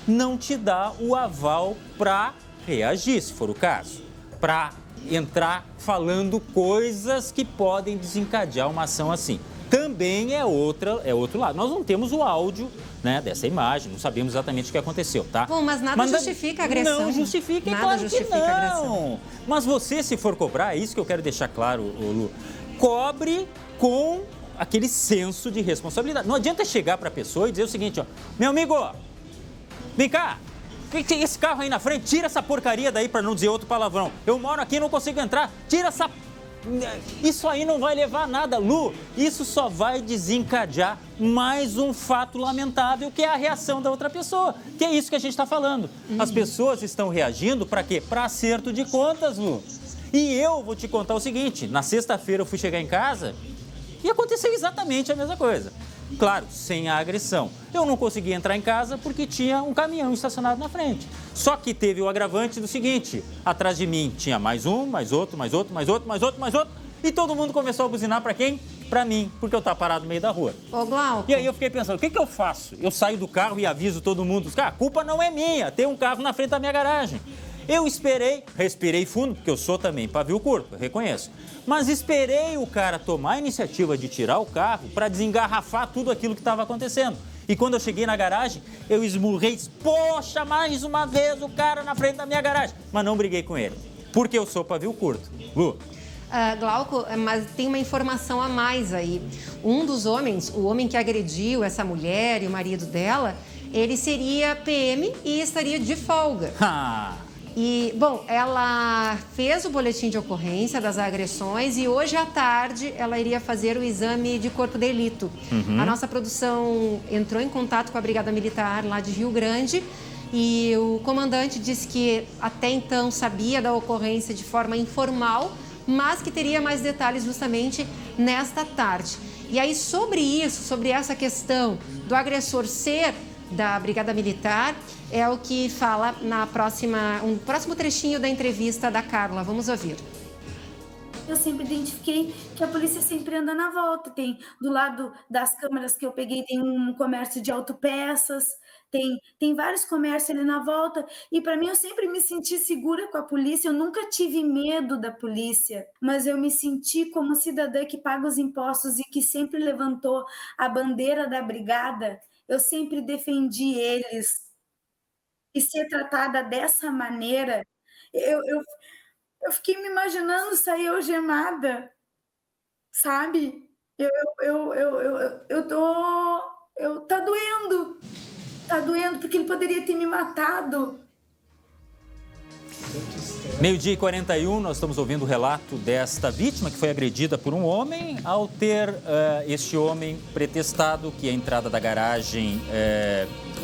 não te dá o aval para reagir, se for o caso, para entrar falando coisas que podem desencadear uma ação assim. Também é outro lado. Nós não temos o áudio, né, dessa imagem, não sabemos exatamente o que aconteceu, tá? Bom, mas nada justifica a agressão. Não justifica, nada claro justifica que não. A agressão. Mas você, se for cobrar, é isso que eu quero deixar claro, Lu, cobre com aquele senso de responsabilidade. Não adianta chegar para a pessoa e dizer o seguinte, ó, meu amigo, vem cá, esse carro aí na frente, tira essa porcaria daí, para não dizer outro palavrão. Eu moro aqui e não consigo entrar, tira essa... Isso aí não vai levar a nada, Lu. Isso só vai desencadear mais um fato lamentável, que é a reação da outra pessoa. Que é isso que a gente está falando. As pessoas estão reagindo para quê? Para acerto de contas, Lu. E eu vou te contar o seguinte, na sexta-feira eu fui chegar em casa e aconteceu exatamente a mesma coisa. Claro, sem a agressão. Eu não consegui entrar em casa porque tinha um caminhão estacionado na frente. Só que teve o agravante do seguinte, atrás de mim tinha mais um, mais outro, mais outro, mais outro, mais outro, mais outro. E todo mundo começou a buzinar para quem? Para mim, porque eu estava parado no meio da rua. Ô, Glauco. E aí eu fiquei pensando, o que eu faço? Eu saio do carro e aviso todo mundo. Cara, a culpa não é minha, tem um carro na frente da minha garagem. Eu esperei, respirei fundo, porque eu sou também pavio curto, eu reconheço. Mas esperei o cara tomar a iniciativa de tirar o carro para desengarrafar tudo aquilo que estava acontecendo. E quando eu cheguei na garagem, eu esmurrei, poxa, mais uma vez o cara na frente da minha garagem. Mas não briguei com ele, porque eu sou pavio curto. Lu? Glauco, mas tem uma informação a mais aí. Um dos homens, o homem que agrediu essa mulher e o marido dela, ele seria PM e estaria de folga. E, bom, ela fez o boletim de ocorrência das agressões e hoje à tarde ela iria fazer o exame de corpo de delito. A nossa produção entrou em contato com a Brigada Militar lá de Rio Grande e o comandante disse que até então sabia da ocorrência de forma informal, mas que teria mais detalhes justamente nesta tarde. E aí, sobre isso, sobre essa questão do agressor ser da Brigada Militar, é o que fala um próximo trechinho da entrevista da Carla. Vamos ouvir. Eu sempre identifiquei que a polícia sempre anda na volta. Tem do lado das câmeras que eu peguei, tem um comércio de autopeças, tem vários comércios ali na volta. E para mim, eu sempre me senti segura com a polícia. Eu nunca tive medo da polícia, mas eu me senti como cidadã que paga os impostos e que sempre levantou a bandeira da brigada. Eu sempre defendi eles. E ser tratada dessa maneira, eu fiquei me imaginando sair algemada, sabe? Tá doendo, porque ele poderia ter me matado. 12h41, nós estamos ouvindo o relato desta vítima que foi agredida por um homem ao ter este homem pretextado que a entrada da garagem,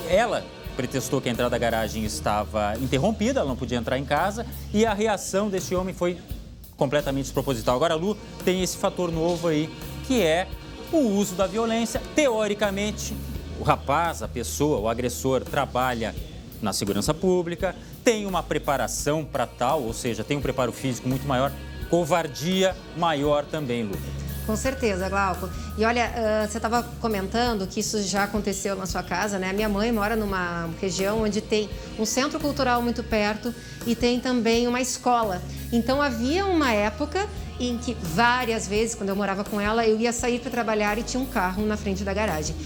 ela pretextou que a entrada da garagem estava interrompida, ela não podia entrar em casa e a reação deste homem foi completamente desproposital. Agora, Lu, tem esse fator novo aí, que é o uso da violência. Teoricamente, o rapaz, a pessoa, o agressor trabalha na segurança pública, tem uma preparação para tal, ou seja, tem um preparo físico muito maior, covardia maior também, Lu. Com certeza, Glauco. E olha, você estava comentando que isso já aconteceu na sua casa, né? A minha mãe mora numa região onde tem um centro cultural muito perto e tem também uma escola. Então havia uma época em que várias vezes, quando eu morava com ela, eu ia sair para trabalhar e tinha um carro na frente da garagem.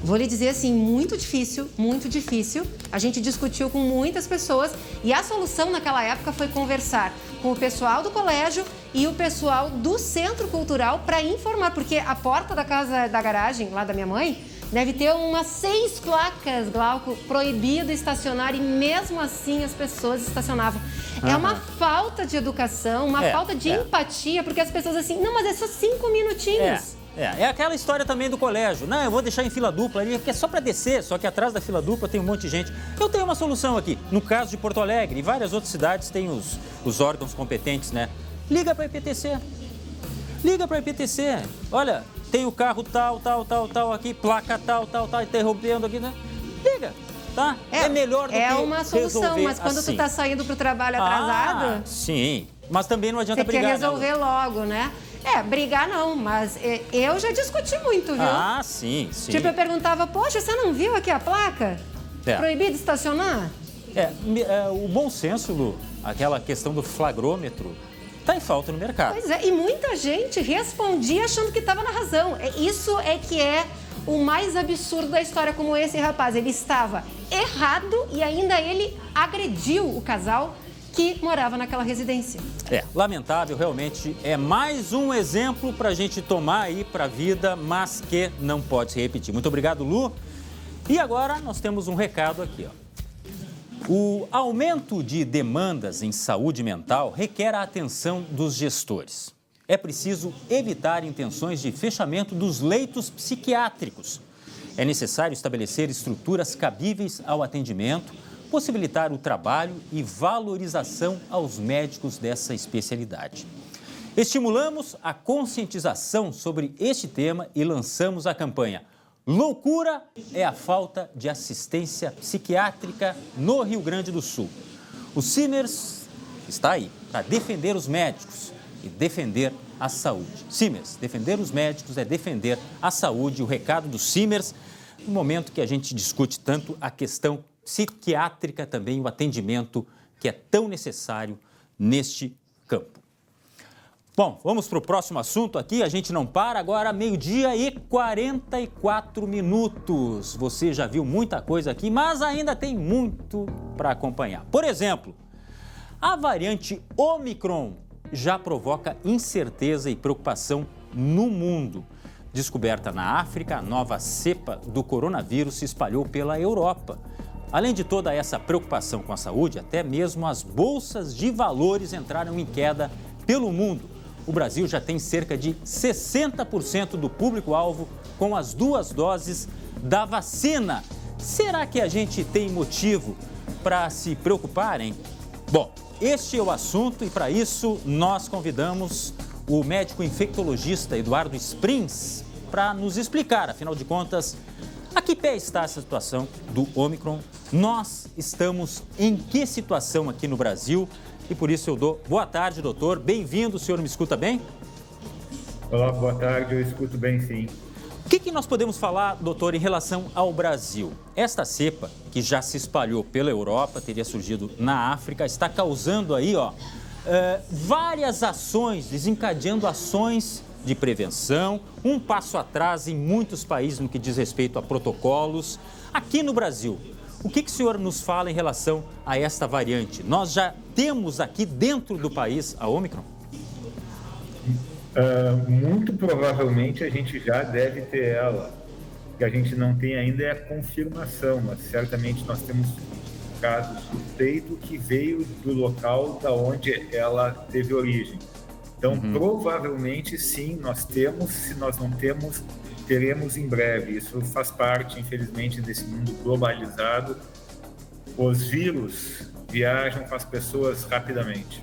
Vou lhe dizer assim, muito difícil, muito difícil. A gente discutiu com muitas pessoas e a solução naquela época foi conversar com o pessoal do colégio e o pessoal do centro cultural para informar, porque a porta da casa da garagem, lá da minha mãe, deve ter umas 6 placas, Glauco, proibido estacionar e mesmo assim as pessoas estacionavam. É uma falta de educação, uma falta de empatia, porque as pessoas assim, não, mas é só 5 minutinhos. É aquela história também do colégio. Não, eu vou deixar em fila dupla ali, que é só para descer, só que atrás da fila dupla tem um monte de gente. Eu tenho uma solução aqui. No caso de Porto Alegre e várias outras cidades tem os órgãos competentes, né? Liga para a IPTC. Liga para a IPTC. Olha, tem o carro tal aqui, placa tal, interrompendo aqui, né? Liga, tá? É melhor do que uma solução, mas quando assim. Tu tá saindo pro trabalho atrasado... Sim, mas também não adianta brigar. Você quer resolver logo, né? Brigar não, mas eu já discuti muito, viu? Ah, sim. Tipo, eu perguntava, poxa, você não viu aqui a placa? Proibido estacionar? O bom senso, Lu, aquela questão do flagrômetro, tá em falta no mercado. Pois é, e muita gente respondia achando que estava na razão. Isso é que é o mais absurdo da história, como esse rapaz. Ele estava errado e ainda ele agrediu o casal que morava naquela residência. Lamentável, realmente, é mais um exemplo para a gente tomar aí para a vida, mas que não pode se repetir. Muito obrigado, Lu. E agora nós temos um recado aqui, ó. O aumento de demandas em saúde mental requer a atenção dos gestores. É preciso evitar intenções de fechamento dos leitos psiquiátricos. É necessário estabelecer estruturas cabíveis ao atendimento, possibilitar o trabalho e valorização aos médicos dessa especialidade. Estimulamos a conscientização sobre este tema e lançamos a campanha Loucura é a falta de assistência psiquiátrica no Rio Grande do Sul. O Simers está aí para defender os médicos e defender a saúde. Simers, defender os médicos é defender a saúde. O recado do Simers, no momento que a gente discute tanto a questão psiquiátrica também, o atendimento que é tão necessário neste campo. Bom, vamos para o próximo assunto aqui. A gente não para agora, 12h44. Você já viu muita coisa aqui, mas ainda tem muito para acompanhar. Por exemplo, a variante Omicron já provoca incerteza e preocupação no mundo. Descoberta na África, a nova cepa do coronavírus se espalhou pela Europa. Além de toda essa preocupação com a saúde, até mesmo as bolsas de valores entraram em queda pelo mundo. O Brasil já tem cerca de 60% do público-alvo com as 2 doses da vacina. Será que a gente tem motivo para se preocupar, hein? Bom, este é o assunto e para isso nós convidamos o médico infectologista Eduardo Sprins para nos explicar, afinal de contas, a que pé está essa situação do Omicron? Nós estamos em que situação aqui no Brasil? E por isso eu dou boa tarde, doutor. Bem-vindo, o senhor me escuta bem? Olá, boa tarde, eu escuto bem, sim. O que nós podemos falar, doutor, em relação ao Brasil? Esta cepa, que já se espalhou pela Europa, teria surgido na África, está causando aí, várias ações, desencadeando ações de prevenção, um passo atrás em muitos países no que diz respeito a protocolos. Aqui no Brasil, o que o senhor nos fala em relação a esta variante? Nós já temos aqui dentro do país a Omicron? Muito provavelmente a gente já deve ter ela. O que a gente não tem ainda é a confirmação, mas certamente nós temos caso suspeito que veio do local da onde ela teve origem. Então, provavelmente, sim, nós temos. Se nós não temos, teremos em breve. Isso faz parte, infelizmente, desse mundo globalizado. Os vírus viajam com as pessoas rapidamente.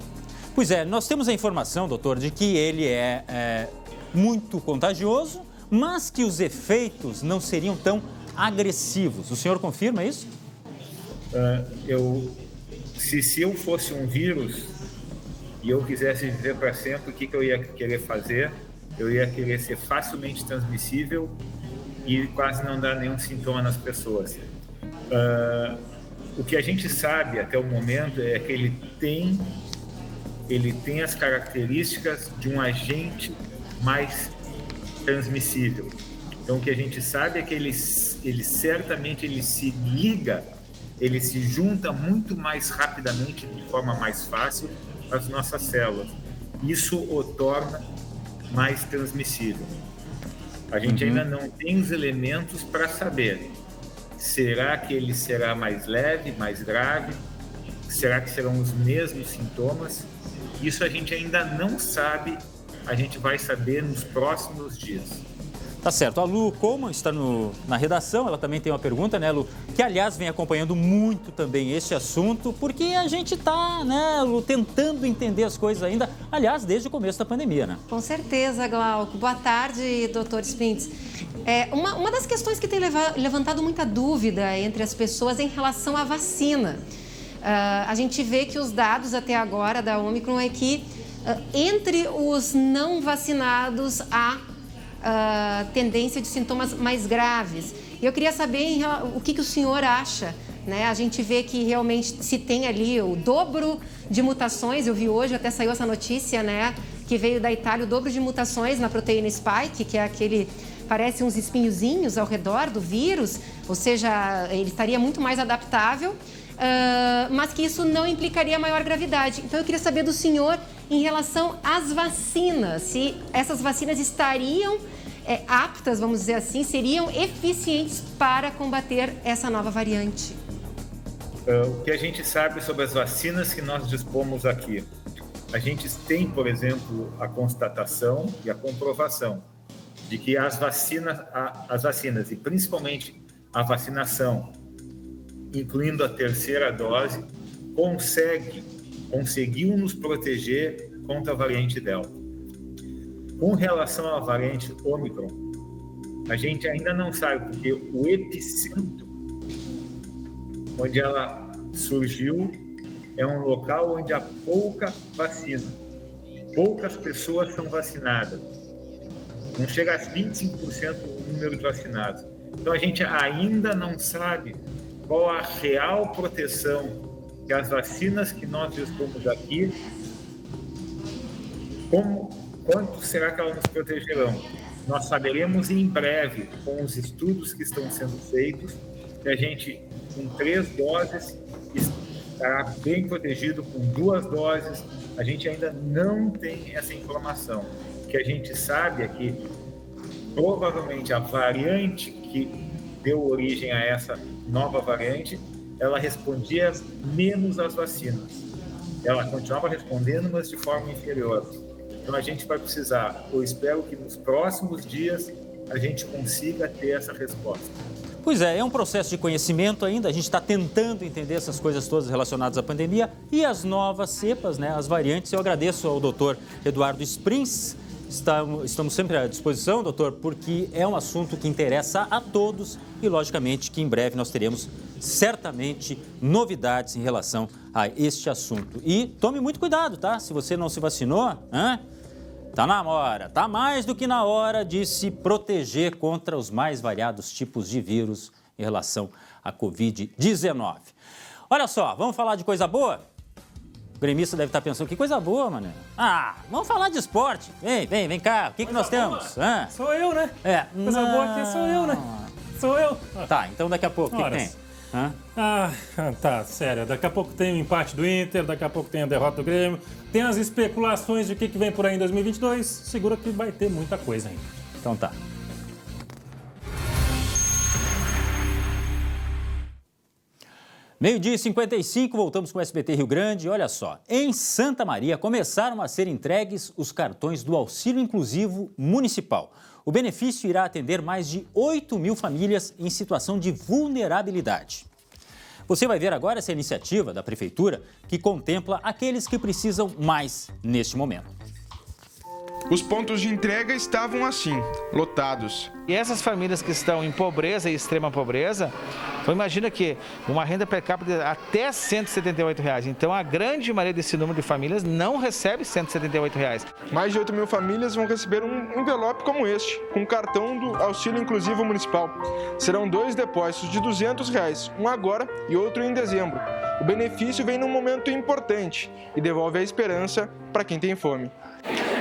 Pois é, nós temos a informação, doutor, de que ele é muito contagioso, mas que os efeitos não seriam tão agressivos. O senhor confirma isso? Se eu fosse um vírus e eu quisesse viver para sempre, o que eu ia querer fazer? Eu ia querer ser facilmente transmissível e quase não dar nenhum sintoma nas pessoas. O que a gente sabe até o momento é que ele tem as características de um agente mais transmissível. Então, o que a gente sabe é que ele certamente se liga, ele se junta muito mais rapidamente, de forma mais fácil, às nossas células. Isso o torna mais transmissível. A gente ainda não tem os elementos para saber. Será que ele será mais leve, mais grave? Será que serão os mesmos sintomas? Isso a gente ainda não sabe, a gente vai saber nos próximos dias. Tá certo. A Lu Coleman está na redação, ela também tem uma pergunta, né, Lu? Que, aliás, vem acompanhando muito também este assunto, porque a gente está, né, Lu, tentando entender as coisas ainda, aliás, desde o começo da pandemia, né? Com certeza, Glauco. Boa tarde, doutor Sprins. Uma das questões que tem levantado muita dúvida entre as pessoas é em relação à vacina. A gente vê que os dados até agora da Omicron é que entre os não vacinados há tendência de sintomas mais graves. E eu queria saber o que o senhor acha, né? A gente vê que realmente se tem ali o dobro de mutações. Eu vi hoje, até saiu essa notícia, né? Que veio da Itália, o dobro de mutações na proteína spike, que é aquele, parece uns espinhozinhos ao redor do vírus, ou seja, ele estaria muito mais adaptável, mas que isso não implicaria maior gravidade. Então eu queria saber do senhor em relação às vacinas, se essas vacinas estariam aptas, vamos dizer assim, seriam eficientes para combater essa nova variante. O que a gente sabe sobre as vacinas que nós dispomos aqui? A gente tem, por exemplo, a constatação e a comprovação de que as vacinas e principalmente a vacinação, incluindo a terceira dose, conseguiu nos proteger contra a variante Delta. Com relação à variante Omicron, a gente ainda não sabe, porque o epicentro onde ela surgiu é um local onde há pouca vacina. poucas pessoas são vacinadas. Não chega a 25% o número de vacinados. Então, a gente ainda não sabe qual a real proteção que as vacinas que nós estamos aqui, quanto será que elas nos protegerão? Nós saberemos em breve, com os estudos que estão sendo feitos, que a gente, com 3 doses, estará bem protegido, com 2 doses. A gente ainda não tem essa informação. O que a gente sabe é que, provavelmente, a variante que deu origem a essa nova variante, ela respondia menos às vacinas. Ela continuava respondendo, mas de forma inferior. Então, a gente vai precisar, eu espero que nos próximos dias a gente consiga ter essa resposta. Pois é um processo de conhecimento ainda, a gente está tentando entender essas coisas todas relacionadas à pandemia e as novas cepas, né, as variantes. Eu agradeço ao doutor Eduardo Sprins. Estamos sempre à disposição, doutor, porque é um assunto que interessa a todos e, logicamente, que em breve nós teremos certamente novidades em relação a este assunto. E tome muito cuidado, tá? Se você não se vacinou, tá na hora, tá mais do que na hora de se proteger contra os mais variados tipos de vírus em relação à Covid-19. Olha só, vamos falar de coisa boa? O gremista deve estar pensando, que coisa boa, mano. Vamos falar de esporte. Vem cá, o que nós temos? Sou eu, né? Coisa boa aqui sou eu, né? Sou eu. Tá, então daqui a pouco, o que tem? Tá, sério. Daqui a pouco tem o empate do Inter, daqui a pouco tem a derrota do Grêmio. Tem as especulações de o que vem por aí em 2022. Segura que vai ter muita coisa ainda. Então tá. Meio-dia e 55, voltamos com o SBT Rio Grande. Olha só, em Santa Maria começaram a ser entregues os cartões do Auxílio Inclusivo Municipal. O benefício irá atender mais de 8.000 famílias em situação de vulnerabilidade. Você vai ver agora essa iniciativa da Prefeitura que contempla aqueles que precisam mais neste momento. Os pontos de entrega estavam assim, lotados. E essas famílias que estão em pobreza e extrema pobreza, imagina que uma renda per capita até R$ 178. Então, a grande maioria desse número de famílias não recebe R$ 178. Mais de 8.000 famílias vão receber um envelope como este, com cartão do Auxílio Inclusivo Municipal. Serão 2 depósitos de R$ 200, um agora e outro em dezembro. O benefício vem num momento importante e devolve a esperança para quem tem fome.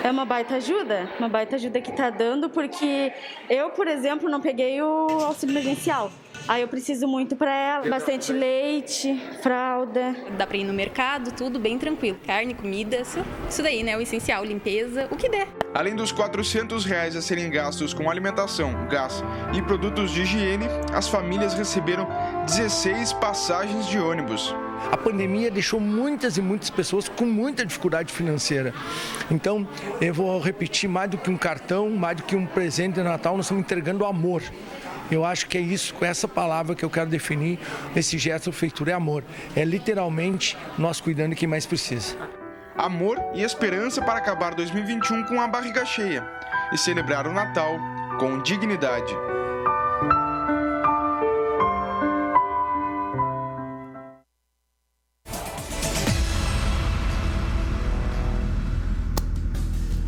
É uma baita ajuda que está dando, porque eu, por exemplo, não peguei o auxílio emergencial. Aí eu preciso muito para ela, bastante leite, fralda. Dá para ir no mercado, tudo bem tranquilo. Carne, comida, isso daí, né? O essencial, limpeza, o que der. Além dos R$ 400 a serem gastos com alimentação, gás e produtos de higiene, as famílias receberam 16 passagens de ônibus. A pandemia deixou muitas e muitas pessoas com muita dificuldade financeira. Então, eu vou repetir, mais do que um cartão, mais do que um presente de Natal, nós estamos entregando amor. Eu acho que é isso, com essa palavra que eu quero definir, esse gesto da prefeitura é amor. É literalmente nós cuidando de quem mais precisa. Amor e esperança para acabar 2021 com a barriga cheia e celebrar o Natal com dignidade.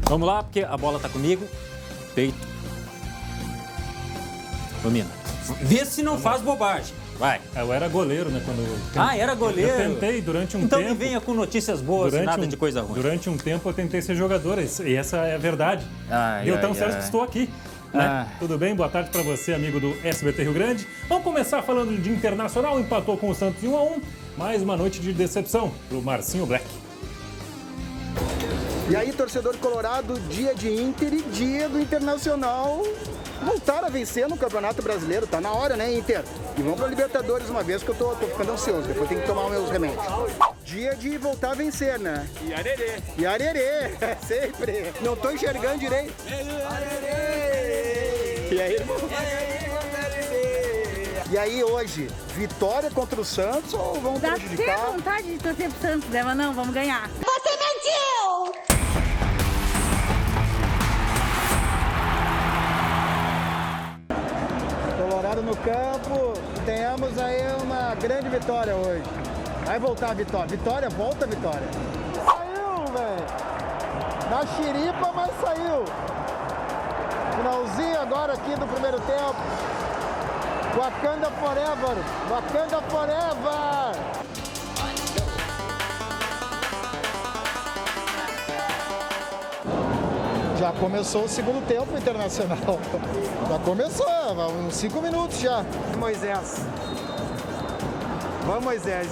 Vamos lá, porque a bola tá comigo. Peito. Domina. Vê se não faz bobagem. Vai. Eu era goleiro, né? Era goleiro? Eu tentei durante um tempo. Então me venha com notícias boas e nada de coisa ruim. Durante um tempo eu tentei ser jogador, e essa é a verdade. Deu tão certo que estou aqui. Né? Tudo bem? Boa tarde para você, amigo do SBT Rio Grande. Vamos começar falando de Internacional. Empatou com o Santos em 1-1. Mais uma noite de decepção pro Marcinho Black. E aí, torcedor colorado, dia de Inter e dia do Internacional voltar a vencer no Campeonato Brasileiro. Tá na hora, né, Inter? E vamos pra Libertadores uma vez, que eu tô ficando ansioso. Depois tem que tomar os meus remédios. Dia de voltar a vencer, né? E arerê. E arerê, sempre. Não tô enxergando direito. Arerê. E aí, irmão? E aí, hoje, vitória contra o Santos ou vamos prejudicar? Dá até vontade de torcer pro Santos, né? Mas não, vamos ganhar. Você mentiu! Colorado no campo, tenhamos aí uma grande vitória hoje. Vai voltar a vitória. Vitória, volta a vitória. Saiu, velho! Na xiripa, mas saiu. Finalzinho agora aqui do primeiro tempo. Wakanda Forever! Wakanda Forever! Já começou o segundo tempo internacional. Já começou, uns 5 minutos já. Moisés. Vamos, Moisés.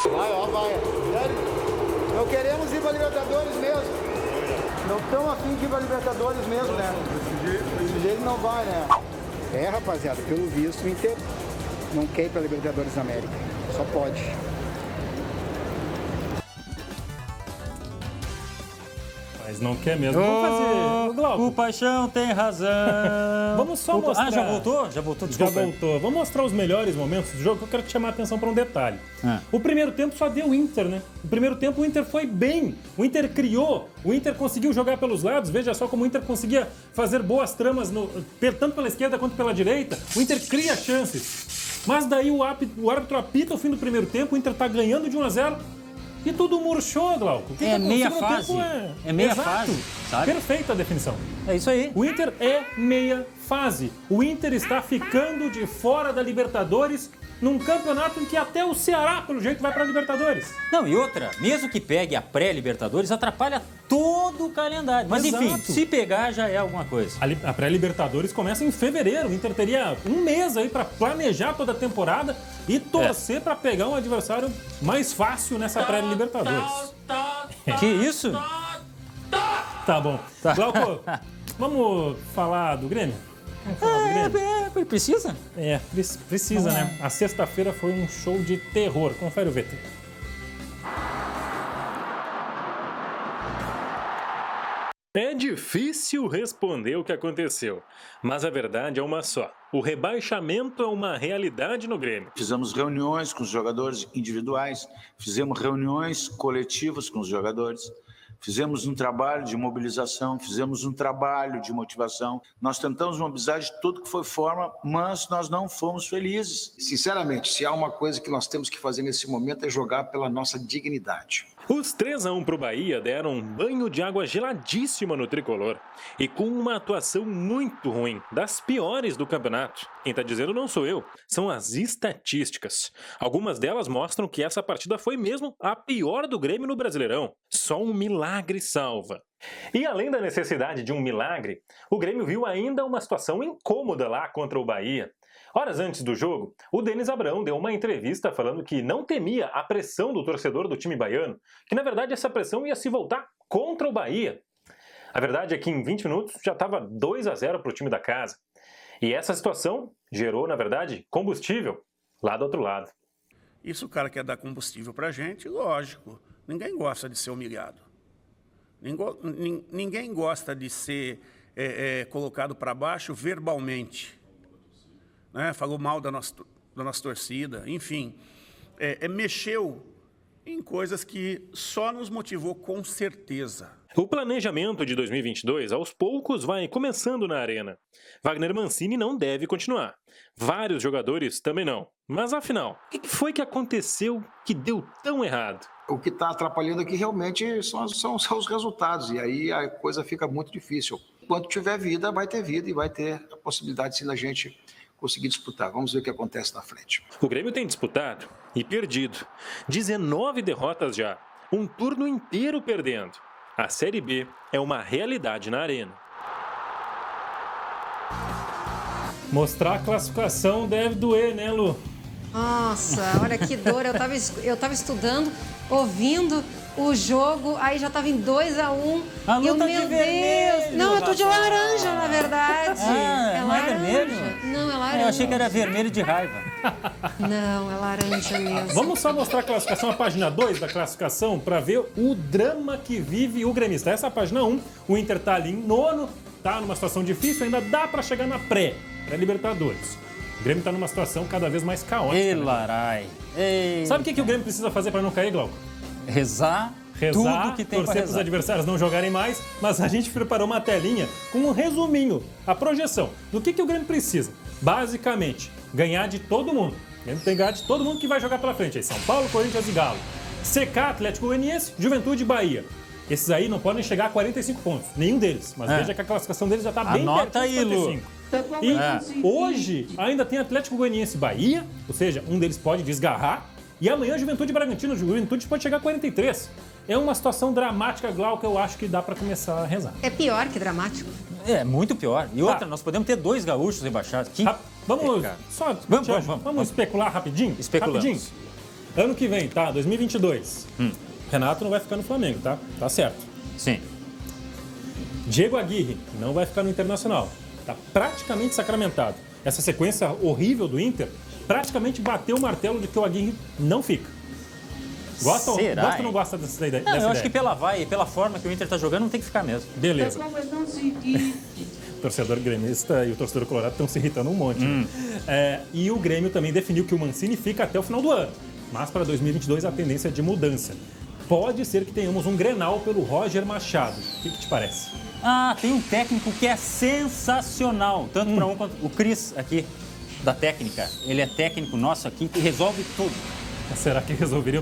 Vai, ó, vai. Não queremos ir para Libertadores mesmo. Não estão afim de ir para Libertadores mesmo, né? Desse jeito não vai, né? É, rapaziada, pelo visto, o Inter não quer ir para Libertadores da América. Só pode. Mas não quer mesmo. Vamos fazer, Glauco. O Paixão tem razão. Vamos só mostrar. Ah, já voltou? Já voltou, desculpa. Já voltou. Vamos mostrar os melhores momentos do jogo, que eu quero te chamar a atenção para um detalhe. O primeiro tempo só deu Inter, né? O primeiro tempo o Inter foi bem. O Inter criou, o Inter conseguiu jogar pelos lados. Veja só como o Inter conseguia fazer boas tramas, tanto pela esquerda quanto pela direita. O Inter cria chances. Mas daí o árbitro apita o fim do primeiro tempo, o Inter tá ganhando de 1-0. E tudo murchou, Glauco. É meia fase. É meia fase, sabe? Perfeita a definição. É isso aí. O Inter é meia fase. O Inter está ficando de fora da Libertadores num campeonato em que até o Ceará, pelo jeito, vai para a Libertadores. Não, e outra, mesmo que pegue a pré-Libertadores, atrapalha todo o calendário. Mas Exato. enfim, se pegar já é alguma coisa. A pré-Libertadores começa em fevereiro. O Inter teria um mês aí para planejar toda a temporada e torcer para pegar um adversário mais fácil nessa pré-Libertadores. Que isso? Tá bom. Tá. Glauco, vamos falar do Grêmio? Precisa? Precisa, né? A sexta-feira foi um show de terror. Confere o VT. É difícil responder o que aconteceu, mas a verdade é uma só. O rebaixamento é uma realidade no Grêmio. Fizemos reuniões com os jogadores individuais, fizemos reuniões coletivas com os jogadores, fizemos um trabalho de mobilização, fizemos um trabalho de motivação. Nós tentamos mobilizar de tudo que foi forma, mas nós não fomos felizes. Sinceramente, se há uma coisa que nós temos que fazer nesse momento é jogar pela nossa dignidade. Os 3-1 para o Bahia deram um banho de água geladíssima no tricolor. E com uma atuação muito ruim, das piores do campeonato. Quem está dizendo não sou eu, são as estatísticas. Algumas delas mostram que essa partida foi mesmo a pior do Grêmio no Brasileirão. Só um milagre salva. E além da necessidade de um milagre, o Grêmio viu ainda uma situação incômoda lá contra o Bahia. Horas antes do jogo, o Denis Abrão deu uma entrevista falando que não temia a pressão do torcedor do time baiano, que na verdade essa pressão ia se voltar contra o Bahia. A verdade é que em 20 minutos já estava 2-0 para o time da casa. E essa situação gerou, na verdade, combustível lá do outro lado. Isso o cara quer dar combustível para a gente, lógico. Ninguém gosta de ser humilhado. Ninguém gosta de ser colocado para baixo verbalmente. Né? Falou mal da nossa torcida, enfim. Mexeu em coisas que só nos motivou com certeza. O planejamento de 2022, aos poucos, vai começando na Arena. Wagner Mancini não deve continuar. Vários jogadores também não. Mas, afinal, o que foi que aconteceu que deu tão errado? O que está atrapalhando aqui realmente são os resultados. E aí a coisa fica muito difícil. Enquanto tiver vida, vai ter vida e vai ter a possibilidade, sim, da gente conseguir disputar. Vamos ver o que acontece na frente. O Grêmio tem disputado e perdido. 19 derrotas já. Um turno inteiro perdendo. A Série B é uma realidade na Arena. Mostrar a classificação deve doer, né, Lu? Nossa, olha que dor. Eu tava estudando, ouvindo o jogo, aí já tava em 2-1. A Lu tá de vermelho. Não, eu tô de laranja, na verdade. Não é vermelho? Não, é laranja. Eu achei que era vermelho de raiva. Não, é laranja mesmo. Vamos só mostrar a classificação, a página 2 da classificação, para ver o drama que vive o gremista. Essa é a página 1, o Inter tá ali em nono, tá numa situação difícil, ainda dá para chegar na pré-Libertadores. O Grêmio tá numa situação cada vez mais caótica. Ei, larai. Ei. Sabe o que o Grêmio precisa fazer para não cair, Glauco? Rezar tudo que tem para torcer para os adversários não jogarem mais, mas a gente preparou uma telinha com um resuminho, a projeção do que o Grêmio precisa. Basicamente, ganhar de todo mundo. Grêmio tem que ganhar de todo mundo que vai jogar pela frente aí. São Paulo, Corinthians e Galo. CK, Atlético Goianiense, Juventude e Bahia. Esses aí não podem chegar a 45 pontos, nenhum deles. Mas veja que a classificação deles já está bem perto de 55. E hoje ainda tem Atlético Goianiense e Bahia, ou seja, um deles pode desgarrar. E amanhã Juventude e Bragantino, Juventude pode chegar a 43. É uma situação dramática, Glauco, eu acho que dá para começar a rezar. É pior que dramático. É, muito pior. E outra, nós podemos ter 2 gaúchos rebaixados. Vamos especular rapidinho? Especulamos. Rapidinho. Ano que vem, tá? 2022. Renato não vai ficar no Flamengo, tá? Tá certo. Sim. Diego Aguirre não vai ficar no Internacional. Tá praticamente sacramentado. Essa sequência horrível do Inter praticamente bateu o martelo de que o Aguirre não fica. Gosta ou não gosta dessa ideia? Não, eu acho que pela forma que o Inter tá jogando, não tem que ficar mesmo. Beleza. O torcedor gremista e o torcedor colorado estão se irritando um monte. Né? E o Grêmio também definiu que o Mancini fica até o final do ano. Mas para 2022 a tendência é de mudança. Pode ser que tenhamos um Grenal pelo Roger Machado. O que te parece? Tem um técnico que é sensacional. Tanto para um quanto o Cris aqui, da técnica. Ele é técnico nosso aqui que resolve tudo. Será que resolveria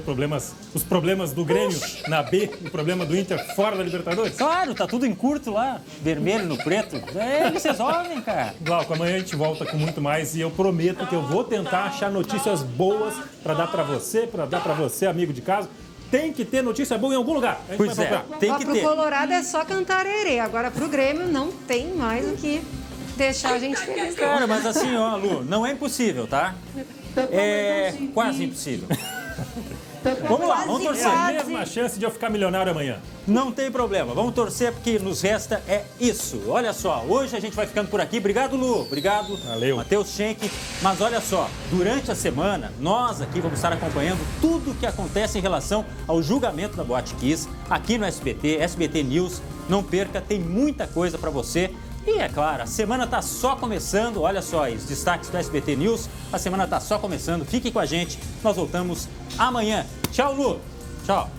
os problemas do Grêmio na B e o problema do Inter fora da Libertadores? Claro, tá tudo em curto lá, vermelho no preto. Eles resolvem, cara. Glauco, amanhã a gente volta com muito mais e eu prometo que eu vou tentar achar notícias boas para dar para você, amigo de casa. Tem que ter notícia boa em algum lugar. Pois é, tem que ter. Pro Colorado é só cantar herê. Agora pro Grêmio não tem mais o que deixar a gente feliz. Cara, mas assim, ó, Lu, não é impossível, tá? É quase impossível. Vamos lá, vamos torcer. É a mesma chance de eu ficar milionário amanhã. Não tem problema, vamos torcer porque nos resta é isso. Olha só, hoje a gente vai ficando por aqui. Obrigado, Lu. Obrigado, valeu. Matheus Schenck. Mas olha só, durante a semana, nós aqui vamos estar acompanhando tudo o que acontece em relação ao julgamento da Boate Kiss aqui no SBT News. Não perca, tem muita coisa para você. E é claro, a semana está só começando. Olha só aí, os destaques do SBT News. A semana está só começando. Fique com a gente. Nós voltamos amanhã. Tchau, Lu. Tchau.